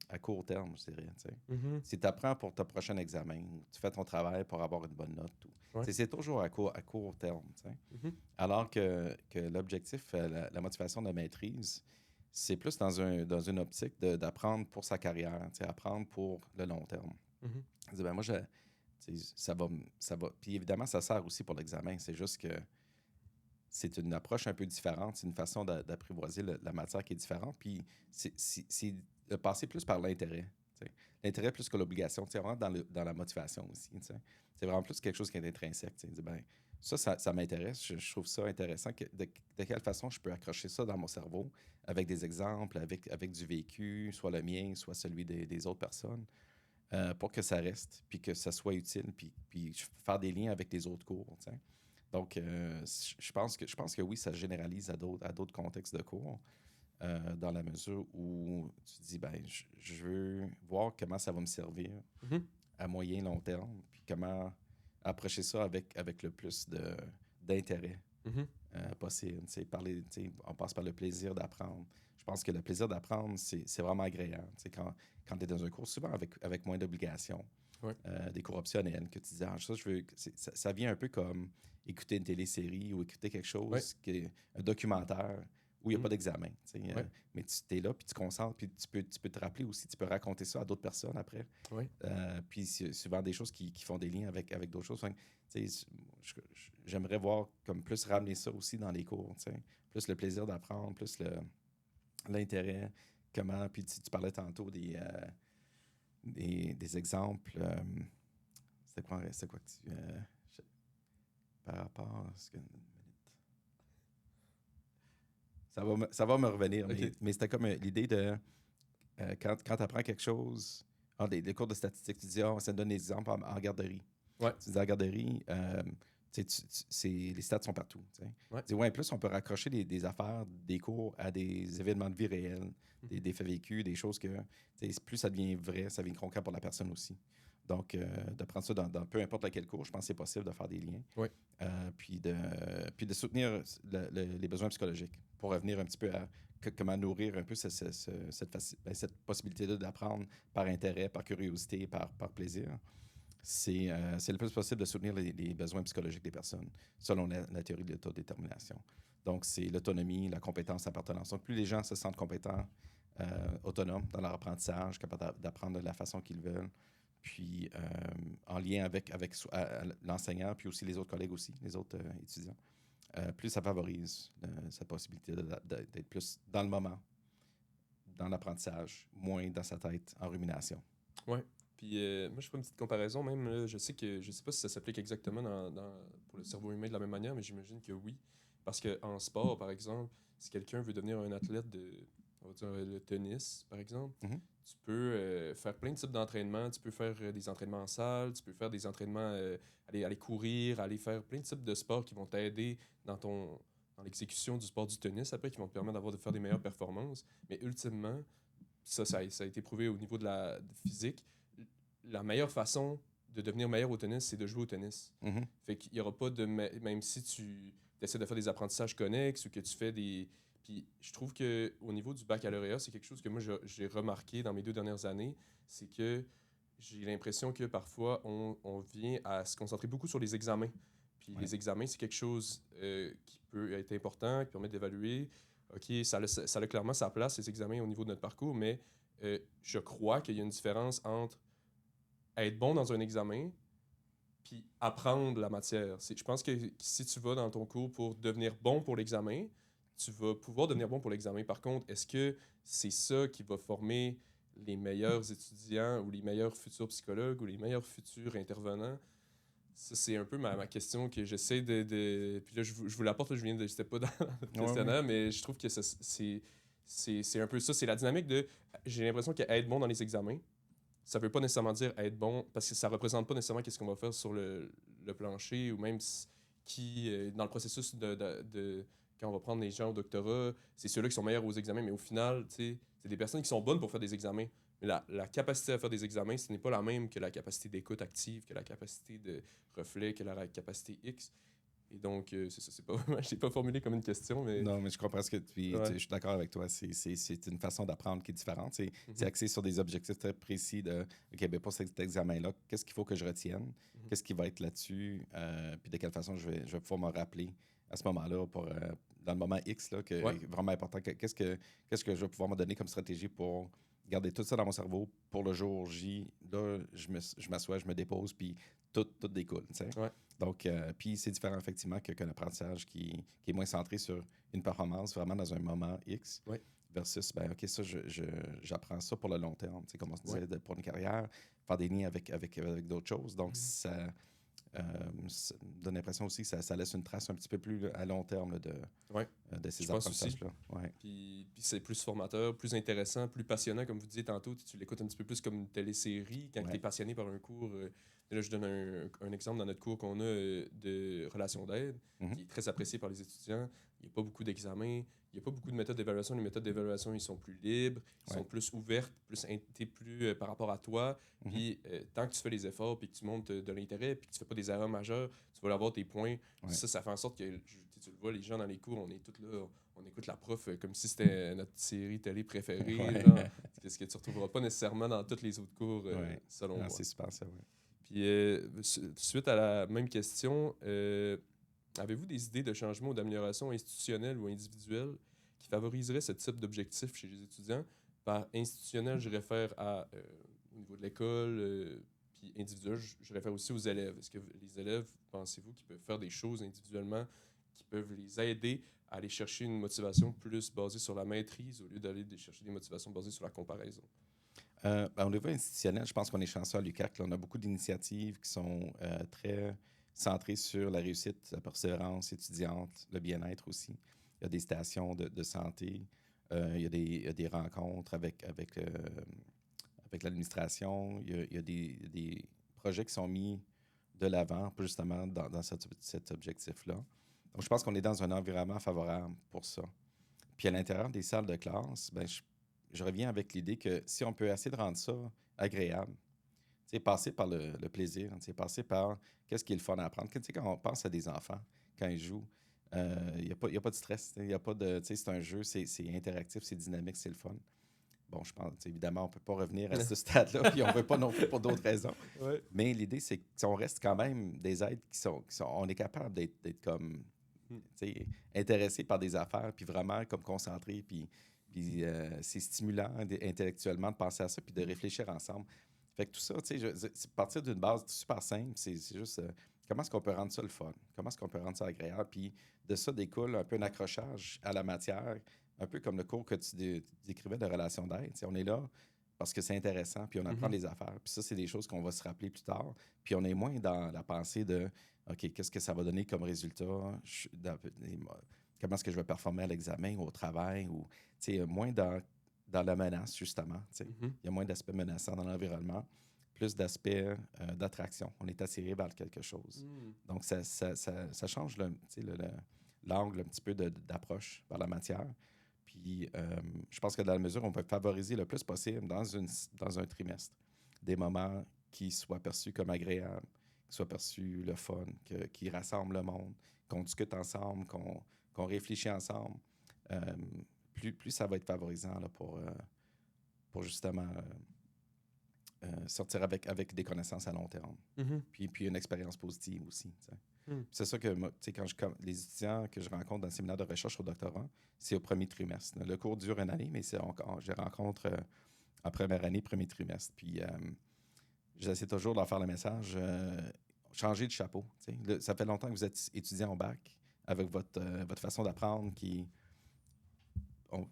à court terme, je dirais. Mm-hmm. Si tu apprends pour ton prochain examen, tu fais ton travail pour avoir une bonne note. Ouais. C'est toujours à court terme. Mm-hmm. Alors que l'objectif, la motivation de maîtrise, c'est plus dans une optique d'apprendre pour sa carrière, apprendre pour le long terme. Mm-hmm. Ben, moi, ça va. Puis évidemment, ça sert aussi pour l'examen. C'est juste que c'est une approche un peu différente. C'est une façon d'apprivoiser la matière qui est différente. Puis c'est de passer plus par l'intérêt. L'intérêt plus que l'obligation. Vraiment dans la motivation aussi. C'est vraiment plus quelque chose qui est intrinsèque. Ben, ça m'intéresse. Je trouve ça intéressant. De quelle façon je peux accrocher ça dans mon cerveau avec des exemples, avec du vécu, soit le mien, soit celui des autres personnes, pour que ça reste, puis que ça soit utile, puis faire des liens avec les autres cours. Donc, je pense que oui, ça généralise à d'autres contextes de cours, dans la mesure où tu dis, ben, je veux voir comment ça va me servir à moyen, long terme, puis comment approcher ça avec le plus d'intérêt possible. On passe par le plaisir d'apprendre. Je pense que le plaisir d'apprendre, c'est vraiment agréable. Quand tu es dans un cours, souvent avec moins d'obligations, des cours optionnels, que tu dis, ça vient un peu comme écouter une télésérie ou écouter quelque chose, un documentaire, où il n'y a pas d'examen. Ouais. Mais tu es là, puis tu concentres, puis tu peux te rappeler aussi, tu peux raconter ça à d'autres personnes après. Ouais. Puis c'est souvent des choses qui font des liens avec d'autres choses. Fait que, j'aimerais voir comme plus ramener ça aussi dans les cours. Plus le plaisir d'apprendre, plus l'intérêt, comment. Puis tu parlais tantôt des exemples. C'est quoi que tu. Par rapport à ce que. Ça va me revenir, OK. mais c'était comme l'idée de quand tu apprends quelque chose, des cours de statistiques, tu dis, ça donne des exemples en garderie. Ouais. Tu dis en garderie, les stats sont partout. Ouais. Tu dis, plus on peut raccrocher des affaires, des cours à des événements de vie réels, des faits vécus, des choses que plus ça devient vrai, ça devient concret pour la personne aussi. Donc, de prendre ça dans peu importe laquelle cours, je pense que c'est possible de faire des liens. Ouais. Puis de soutenir les besoins psychologiques pour revenir un petit peu à comment nourrir un peu cette possibilité-là d'apprendre par intérêt, par curiosité, par plaisir. C'est le plus possible de soutenir les besoins psychologiques des personnes, selon la théorie de l'autodétermination. Donc, c'est l'autonomie, la compétence, l'appartenance. Donc, plus les gens se sentent compétents, autonomes dans leur apprentissage, capables d'apprendre de la façon qu'ils veulent, puis en lien avec l'enseignant, puis aussi les autres collègues aussi, les autres étudiants, plus ça favorise cette possibilité d'être plus dans le moment, dans l'apprentissage, moins dans sa tête en rumination. Ouais. Puis moi, je ferai une petite comparaison même. Là, je sais pas si ça s'applique exactement pour le cerveau humain de la même manière, mais j'imagine que oui. Parce qu'en sport, par exemple, si quelqu'un veut devenir un athlète on va dire le tennis, par exemple, Mhm. tu peux faire plein de types d'entraînements. Tu peux faire des entraînements en salle, tu peux faire des entraînements, aller courir, aller faire plein de types de sports qui vont t'aider dans l'exécution du sport du tennis, après, qui vont te permettre de faire des meilleures performances. Mais ultimement, ça a été prouvé au niveau de la physique, la meilleure façon de devenir meilleur au tennis, c'est de jouer au tennis. Mhm. Fait qu'il n'y aura pas de... Même si tu essaies de faire des apprentissages connexes ou que tu fais des... Puis je trouve qu'au niveau du baccalauréat, c'est quelque chose que moi, j'ai remarqué dans mes 2 dernières années, c'est que j'ai l'impression que parfois, on vient à se concentrer beaucoup sur les examens. Puis les examens, c'est quelque chose qui peut être important, qui permet d'évaluer. OK, ça a clairement sa place, ces examens, au niveau de notre parcours, mais je crois qu'il y a une différence entre être bon dans un examen puis apprendre la matière. Je pense que si tu vas dans ton cours pour devenir bon pour l'examen, tu vas pouvoir devenir bon pour l'examen. Par contre, est-ce que c'est ça qui va former les meilleurs étudiants ou les meilleurs futurs psychologues ou les meilleurs futurs intervenants? Ça, c'est un peu ma question que j'essaie Puis là, je vous l'apporte, là, je n'étais pas dans le questionnaire, mais je trouve que c'est un peu ça. C'est la dynamique de... J'ai l'impression qu'être bon dans les examens, ça veut pas nécessairement dire être bon, parce que ça représente pas nécessairement qu'est-ce qu'on va faire sur le plancher, ou même dans le processus quand on va prendre les gens au doctorat, c'est ceux-là qui sont meilleurs aux examens, mais au final, c'est des personnes qui sont bonnes pour faire des examens. Mais la capacité à faire des examens, ce n'est pas la même que la capacité d'écoute active, que la capacité de reflet, que la capacité X. Et donc, c'est ça, c'est pas vraiment, je l'ai pas formulé comme une question, mais... Non, mais je comprends ce que Ouais. je suis d'accord avec toi. C'est une façon d'apprendre qui est différente. C'est Mhm. axé sur des objectifs très précis de OK, ben pour cet examen-là, qu'est-ce qu'il faut que je retienne? Mhm. Qu'est-ce qui va être là-dessus? Puis de quelle façon je vais pouvoir me rappeler à ce moment-là, dans le moment X, là, que Ouais. est vraiment important. Qu'est-ce que je vais pouvoir me donner comme stratégie pour garder tout ça dans mon cerveau pour le jour J? Là, je m'assois, je me dépose, puis tout découle. Tu sais? Ouais. Donc, puis c'est différent effectivement qu'un apprentissage qui est moins centré sur une performance, vraiment dans un moment X, Ouais. versus, ben OK, ça, j'apprends ça pour le long terme, tu sais, comme on se disait, Ouais. pour une carrière, faire des liens avec d'autres choses. Donc, Mhm. ça donne l'impression aussi que ça laisse une trace un petit peu plus à long terme de Ouais. ces Je pense aussi. apprentissages-là. Ouais. Puis c'est plus formateur, plus intéressant, plus passionnant, comme vous disiez tantôt. Tu l'écoutes un petit peu plus comme une télésérie quand tu es passionné par un cours. Là, je donne un exemple dans notre cours qu'on a de relations d'aide, Mhm. qui est très apprécié par les étudiants. Il n'y a pas beaucoup d'examens, il n'y a pas beaucoup de méthodes d'évaluation. Les méthodes d'évaluation, ils sont plus libres, ils sont plus ouvertes, t'es plus par rapport à toi. Mhm. Puis tant que tu fais les efforts, puis que tu montes de l'intérêt, puis que tu fais pas des erreurs majeures, tu vas avoir tes points. Ouais. Ça fait en sorte que, tu le vois, les gens dans les cours, on est tous là, on écoute la prof comme si c'était notre série télé préférée. Ouais. Genre, ce que tu retrouveras pas nécessairement dans tous les autres cours, Ouais. selon moi. C'est super ça, oui. Puis, suite à la même question, avez-vous des idées de changement ou d'amélioration institutionnelle ou individuelle qui favoriserait ce type d'objectif chez les étudiants. Par institutionnel, je réfère au niveau de l'école, puis individuel, je réfère aussi aux élèves. Est-ce que les élèves, pensez-vous qu'ils peuvent faire des choses individuellement qui peuvent les aider à aller chercher une motivation plus basée sur la maîtrise au lieu d'aller chercher des motivations basées sur la comparaison? Au niveau institutionnel, je pense qu'on est chanceux à l'UQAC. Là, on a beaucoup d'initiatives qui sont très centrées sur la réussite, la persévérance étudiante, le bien-être aussi. Il y a des stations de santé, il y a des rencontres avec l'administration, il y a des projets qui sont mis de l'avant justement dans cet objectif-là. Donc, je pense qu'on est dans un environnement favorable pour ça. Puis à l'intérieur des salles de classe, ben, je reviens avec l'idée que si on peut essayer de rendre ça agréable, passer par le plaisir, passer par qu'est-ce qui est le fun à apprendre. Quand on pense à des enfants, quand ils jouent, il n'y a pas de stress, il y a pas de, c'est un jeu, c'est interactif, c'est dynamique, c'est le fun. Bon, je pense, évidemment, on ne peut pas revenir à ce stade-là, puis on ne veut pas non plus pour d'autres raisons. Ouais. Mais l'idée, c'est qu'on reste quand même des êtres on est capable d'être comme, intéressés par des affaires, puis vraiment comme concentrés, puis c'est stimulant intellectuellement de penser à ça, puis de réfléchir ensemble. Fait que tout ça, c'est partir d'une base super simple, c'est juste comment est-ce qu'on peut rendre ça le fun? Comment est-ce qu'on peut rendre ça agréable? Puis de ça découle un peu un accrochage à la matière, un peu comme le cours que tu décrivais de relation d'aide. On est là parce que c'est intéressant, puis on apprend des affaires. Puis ça, c'est des choses qu'on va se rappeler plus tard. Puis on est moins dans la pensée de OK, qu'est-ce que ça va donner comme résultat? Comment est-ce que je vais performer à l'examen ou au travail? Ou moins dans la menace, justement. Il y a moins d'aspects menaçants dans l'environnement, plus d'aspects d'attraction. On est attiré vers quelque chose. Donc, ça change l'angle un petit peu d'approche vers la matière. Puis, je pense que dans la mesure où on peut favoriser le plus possible dans un trimestre des moments qui soient perçus comme agréables, qui soient perçus le fun, qui rassemblent le monde, qu'on discute ensemble, qu'on réfléchit ensemble, plus ça va être favorisant là, pour justement sortir avec des connaissances à long terme. Puis une expérience positive aussi. C'est ça que moi, les étudiants que je rencontre dans le séminaire de recherche au doctorat, c'est au premier trimestre. Le cours dure une année, mais je les rencontre en première année, premier trimestre. Puis j'essaie toujours d'en faire le message, changer de chapeau. Ça fait longtemps que vous êtes étudiant au bac, avec votre façon d'apprendre qui...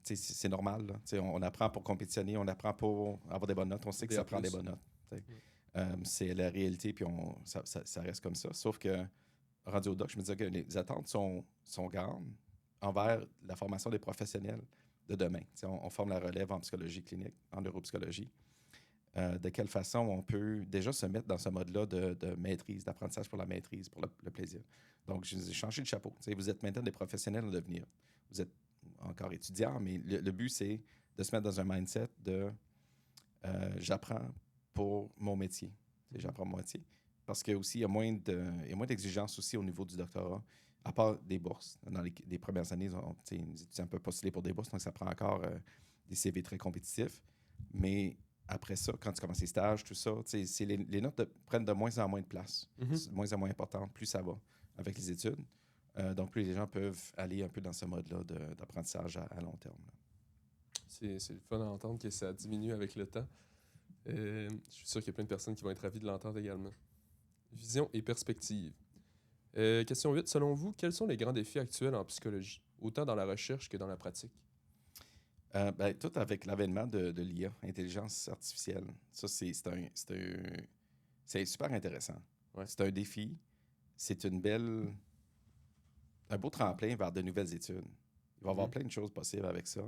c'est normal. Là. On apprend pour compétitionner, on apprend pour avoir des bonnes notes. On sait que ça prend des bonnes notes. C'est la réalité, puis ça reste comme ça. Sauf que, rendu au doc, je me disais que les attentes sont grandes envers la formation des professionnels de demain. On forme la relève en psychologie clinique, en neuropsychologie. De quelle façon on peut déjà se mettre dans ce mode-là de maîtrise, d'apprentissage pour la maîtrise, pour le plaisir. Donc, j'ai changé de chapeau. Vous êtes maintenant des professionnels en devenir. Vous êtes encore étudiant, mais le but, c'est de se mettre dans un mindset de j'apprends pour mon métier. J'apprends mon métier. Parce qu'il y a moins d'exigences aussi au niveau du doctorat, à part des bourses. Dans les premières années, les étudiants peuvent postuler pour des bourses, donc ça prend encore des CV très compétitifs. Mais après ça, quand tu commences les stages, tout ça, les notes prennent de moins en moins de place. C'est de moins en moins important, plus ça va avec les études. Donc, plus les gens peuvent aller un peu dans ce mode-là d'apprentissage à long terme. C'est le fun à entendre que ça diminue avec le temps. Je suis sûr qu'il y a plein de personnes qui vont être ravies de l'entendre également. Vision et perspective. Question 8. Selon vous, quels sont les grands défis actuels en psychologie, autant dans la recherche que dans la pratique? Tout avec l'avènement de l'IA, intelligence artificielle. Ça, c'est super intéressant. Ouais. C'est un défi. C'est un beau tremplin vers de nouvelles études. Il va y avoir plein de choses possibles avec ça.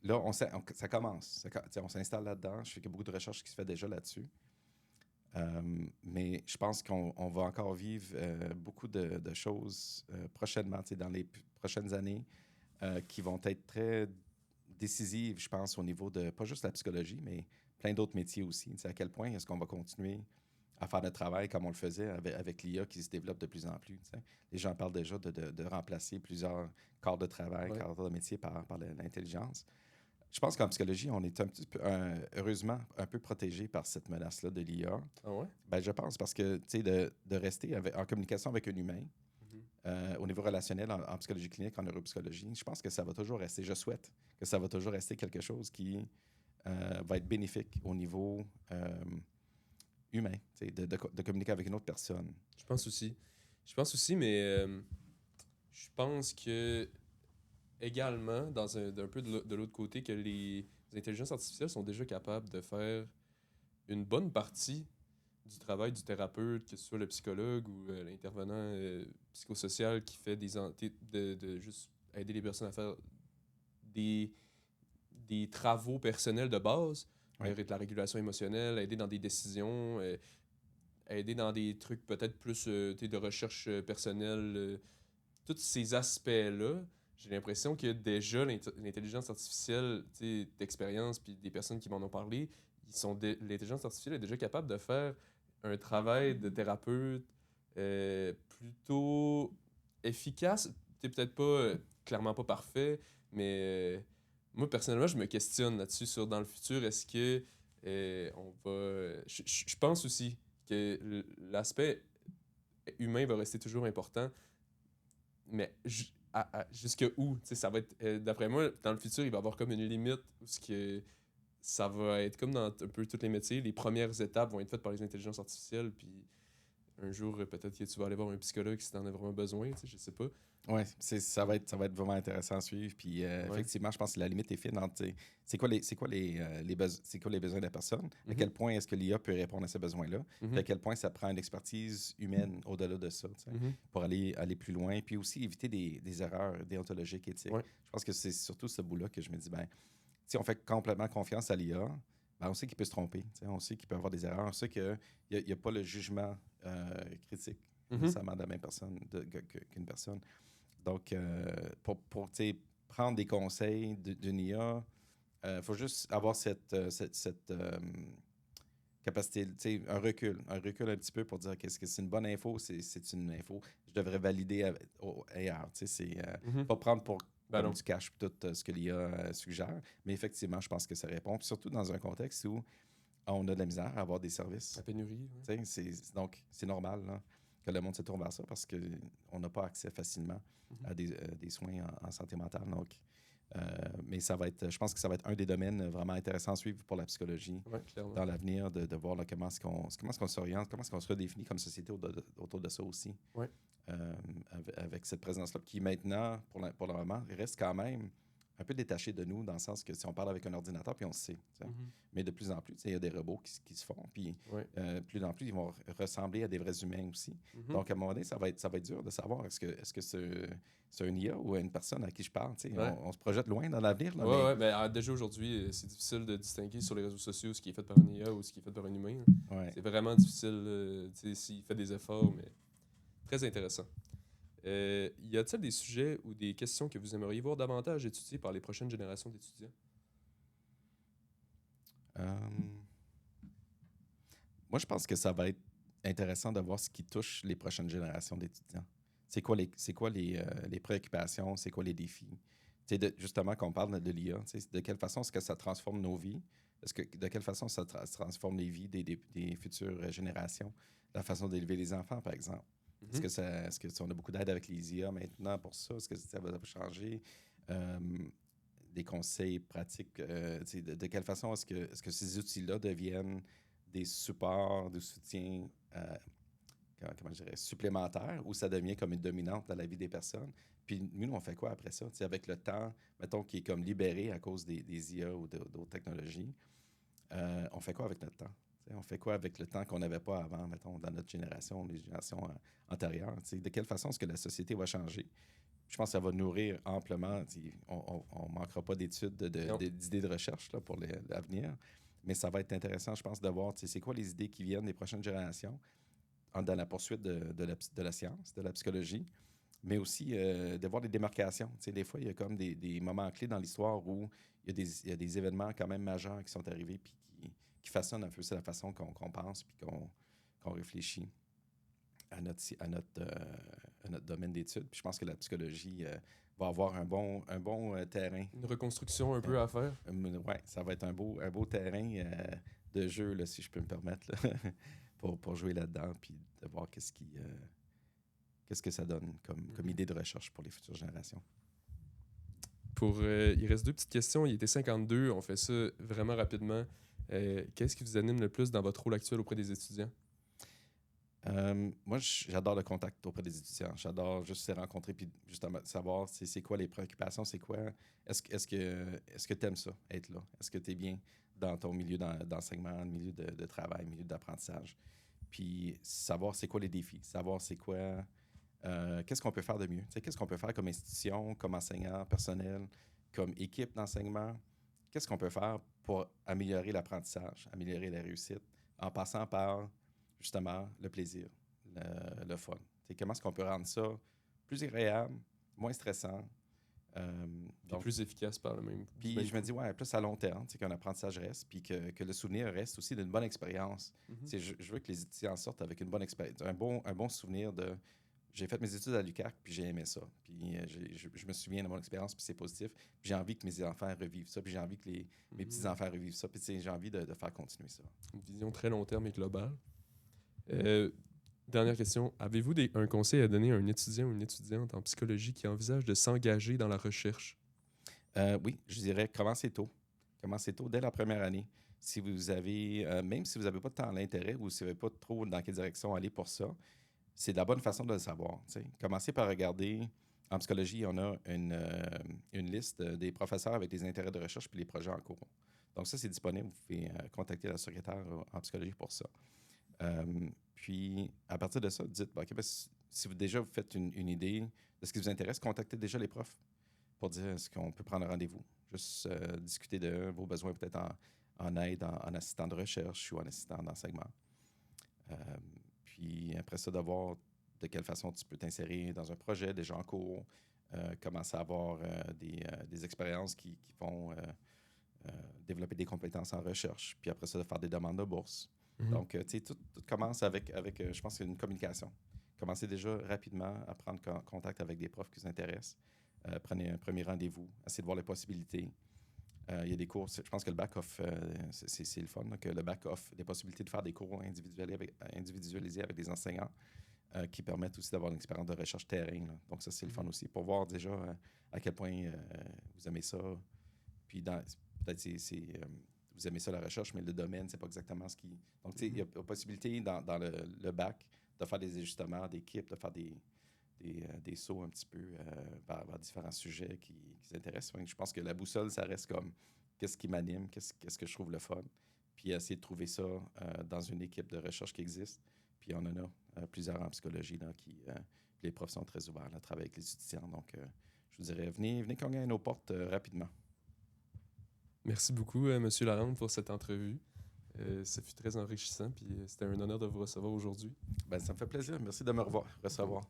Là, ça commence. On s'installe là-dedans. Je sais qu'il y a beaucoup de recherches qui se fait déjà là-dessus. Mais je pense qu'on va encore vivre beaucoup de choses prochainement, dans les prochaines années, qui vont être très décisives, je pense, au niveau de, pas juste la psychologie, mais plein d'autres métiers aussi. À quel point est-ce qu'on va continuer à faire notre travail comme on le faisait avec l'IA qui se développe de plus en plus. Les gens parlent déjà de remplacer plusieurs corps de travail, corps de métier par l'intelligence. Je pense qu'en psychologie, on est un petit peu, heureusement, un peu protégé par cette menace-là de l'IA. Ah ouais? Je pense parce que, de rester en communication avec un humain, au niveau relationnel en psychologie clinique, en neuropsychologie, je pense que ça va toujours rester, je souhaite que ça va toujours rester quelque chose qui va être bénéfique au niveau humain, de communiquer avec une autre personne. Je pense aussi. Mais je pense que également, d'un peu de l'autre côté, que les intelligences artificielles sont déjà capables de faire une bonne partie du travail du thérapeute, que ce soit le psychologue ou l'intervenant psychosocial qui fait de juste aider les personnes à faire des, des travaux personnels de base, Ouais. de la régulation émotionnelle, aider dans des décisions, aider dans des trucs peut-être plus de recherche personnelle. Tous ces aspects-là, j'ai l'impression que déjà l'intelligence artificielle d'expérience, puis des personnes qui m'en ont parlé, l'intelligence artificielle est déjà capable de faire un travail de thérapeute plutôt efficace. Peut-être pas, clairement pas parfait, mais moi, personnellement, je me questionne là-dessus sur dans le futur, est-ce que on va. Je pense aussi que l'aspect humain va rester toujours important, mais jusque où? Ça va être. D'après moi, dans le futur, il va y avoir comme une limite où ça va être comme dans un peu tous les métiers. Les premières étapes vont être faites par les intelligences artificielles, puis un jour, peut-être que tu vas aller voir un psychologue si tu en as vraiment besoin, je sais pas. Oui, ça va être vraiment intéressant à suivre. Puis Ouais. effectivement, je pense que la limite est fine entre c'est quoi les besoins de la personne, à quel point est-ce que l'IA peut répondre à ces besoins-là, puis à quel point ça prend une expertise humaine au-delà de ça, pour aller plus loin, puis aussi éviter des erreurs déontologiques, éthiques. Ouais. Je pense que c'est surtout ce bout-là que je me dis, ben, si on fait complètement confiance à l'IA, ben, on sait qu'il peut se tromper, on sait qu'il peut avoir des erreurs, on sait qu'il n'y a pas le jugement critique nécessairement de la même personne qu'une personne. Donc, pour prendre des conseils d'une IA, il faut juste avoir cette capacité, un recul un petit peu pour dire qu'est-ce que c'est une bonne info, c'est une info. Je devrais valider ailleurs. C'est pas prendre pour Ben comme non. du cash tout ce que l'IA suggère, mais effectivement, je pense que ça répond. Puis surtout dans un contexte où on a de la misère à avoir des services. La pénurie. Ouais. Donc, c'est normal là, que le monde se tourne vers ça parce qu'on n'a pas accès facilement à des soins en santé mentale. Donc, mais je pense que ça va être un des domaines vraiment intéressants à suivre pour la psychologie Clairement. dans l'avenir, de voir là, comment est-ce qu'on s'oriente, comment est-ce qu'on se redéfinit comme société autour de ça aussi. Ouais. Avec cette présence-là, qui maintenant, pour le moment, reste quand même un peu détaché de nous, dans le sens que si on parle avec un ordinateur, puis on sait. Mais de plus en plus, il y a des robots qui se font, puis plus en plus, ils vont ressembler à des vrais humains aussi. Donc, à un moment donné, ça va être dur de savoir est-ce que c'est un IA ou une personne à qui je parle. On se projette loin dans l'avenir. Là, mais déjà aujourd'hui, c'est difficile de distinguer sur les réseaux sociaux ce qui est fait par une IA ou ce qui est fait par un humain. C'est vraiment difficile s'il fait des efforts, mais très intéressant. Y a-t-il des sujets ou des questions que vous aimeriez voir davantage étudiées par les prochaines générations d'étudiants? Moi, je pense que ça va être intéressant de voir ce qui touche les prochaines générations d'étudiants. C'est quoi les préoccupations, c'est quoi les défis? Justement, qu'on parle de l'IA, de quelle façon est-ce que ça transforme nos vies? De quelle façon ça transforme les vies des futures générations? La façon d'élever les enfants, par exemple. Est-ce que on a beaucoup d'aide avec les IA maintenant pour ça? Est-ce que ça va changer? Des conseils pratiques, de quelle façon est-ce que ces outils-là deviennent des supports de soutien comment je dirais, supplémentaires, ou ça devient comme une dominante dans la vie des personnes? Puis nous, on fait quoi après ça? Avec le temps, mettons, qui est comme libéré à cause des IA ou d'autres technologies, on fait quoi avec notre temps? On fait quoi avec le temps qu'on n'avait pas avant, mettons, dans notre génération, les générations antérieures? De quelle façon est-ce que la société va changer? Je pense que ça va nourrir amplement. On ne manquera pas d'études, d'idées de recherche là, pour l'avenir, mais ça va être intéressant, je pense, de voir c'est quoi les idées qui viennent des prochaines générations dans la poursuite de la science, de la psychologie, mais aussi de voir des démarcations. Des fois, il y a comme des moments clés dans l'histoire où il y a des événements quand même majeurs qui sont arrivés puis qui façonnent un peu la façon qu'on pense puis qu'on réfléchit à notre domaine d'études. Puis je pense que la psychologie va avoir un bon terrain. Une reconstruction un peu à faire. Oui, ça va être un beau terrain de jeu, là, si je peux me permettre, là, pour jouer là-dedans puis de voir qu'est-ce qui qu'est-ce que ça donne comme idée de recherche pour les futures générations. Il reste 2 petites questions. Il était 52. On fait ça vraiment rapidement. Qu'est-ce qui vous anime le plus dans votre rôle actuel auprès des étudiants? Moi, j'adore le contact auprès des étudiants. J'adore juste les rencontrer puis justement savoir c'est quoi les préoccupations, c'est quoi. Est-ce que tu aimes ça, être là? Est-ce que tu es bien dans ton milieu d'enseignement, milieu de travail, milieu d'apprentissage? Puis savoir c'est quoi les défis, savoir c'est quoi. Qu'est-ce qu'on peut faire de mieux? Tu sais, qu'est-ce qu'on peut faire comme institution, comme enseignant, personnel, comme équipe d'enseignement? Qu'est-ce qu'on peut faire pour améliorer l'apprentissage, améliorer la réussite, en passant par, justement, le plaisir, le fun? Tu sais, comment est-ce qu'on peut rendre ça plus agréable, moins stressant? Puis plus efficace par le même. Puis je me dis, ouais, plus à long terme, qu'un apprentissage reste, puis que le souvenir reste aussi d'une bonne expérience. Mm-hmm. Je veux que les étudiants sortent avec une bonne expérience, un bon souvenir de j'ai fait mes études à l'UQAC, puis j'ai aimé ça. Puis je me souviens de mon expérience, puis c'est positif. Puis j'ai envie que mes enfants revivent ça, puis j'ai envie que mes petits-enfants revivent ça, puis j'ai envie de faire continuer ça. Une vision très long terme et globale. Dernière question. Avez-vous un conseil à donner à un étudiant ou une étudiante en psychologie qui envisage de s'engager dans la recherche? Oui, je dirais commencez tôt. Commencez tôt, dès la première année. Si vous avez, même si vous n'avez pas tant l'intérêt ou si vous n'avez pas trop dans quelle direction aller pour ça, c'est de la bonne façon de le savoir. T'sais. Commencez par regarder. En psychologie, on a une liste des professeurs avec des intérêts de recherche puis les projets en cours. Donc ça, c'est disponible. Vous pouvez contacter la secrétaire en psychologie pour ça. Puis, à partir de ça, dites, OK, si vous faites une idée de ce qui vous intéresse, contactez déjà les profs pour dire est-ce qu'on peut prendre un rendez-vous. Juste discuter de vos besoins peut-être en aide, en assistant de recherche ou en assistant d'enseignement. Puis après ça, de voir de quelle façon tu peux t'insérer dans un projet déjà en cours, commencer à avoir des expériences qui font développer des compétences en recherche, puis après ça, de faire des demandes de bourse. Mm-hmm. Donc, tu sais, tout commence avec je pense, une communication. Commencez déjà rapidement à prendre contact avec des profs qui vous intéressent. Prenez un premier rendez-vous, essayez de voir les possibilités. Il y a des cours, je pense que le bac offre, c'est le fun, là, que le bac offre des possibilités de faire des cours individualisés avec des enseignants qui permettent aussi d'avoir une expérience de recherche terrain. Là. Donc ça, c'est le fun aussi, pour voir déjà à quel point vous aimez ça. Puis peut-être vous aimez ça la recherche, mais le domaine, c'est pas exactement ce qui... Donc, tu sais, il y a possibilité dans le bac de faire des ajustements d'équipe, de faire des sauts un petit peu vers différents sujets qui intéressent. Donc, je pense que la boussole, ça reste comme qu'est-ce qui m'anime, qu'est-ce que je trouve le fun, puis essayer de trouver ça dans une équipe de recherche qui existe. Puis on en a plusieurs en psychologie là, les profs sont très ouverts à travailler avec les étudiants. Donc, je vous dirais, venez cogner à nos portes rapidement. Merci beaucoup, M. Larente, pour cette entrevue. Ça fut très enrichissant, puis c'était un honneur de vous recevoir aujourd'hui. Ben, ça me fait plaisir. Merci de me recevoir.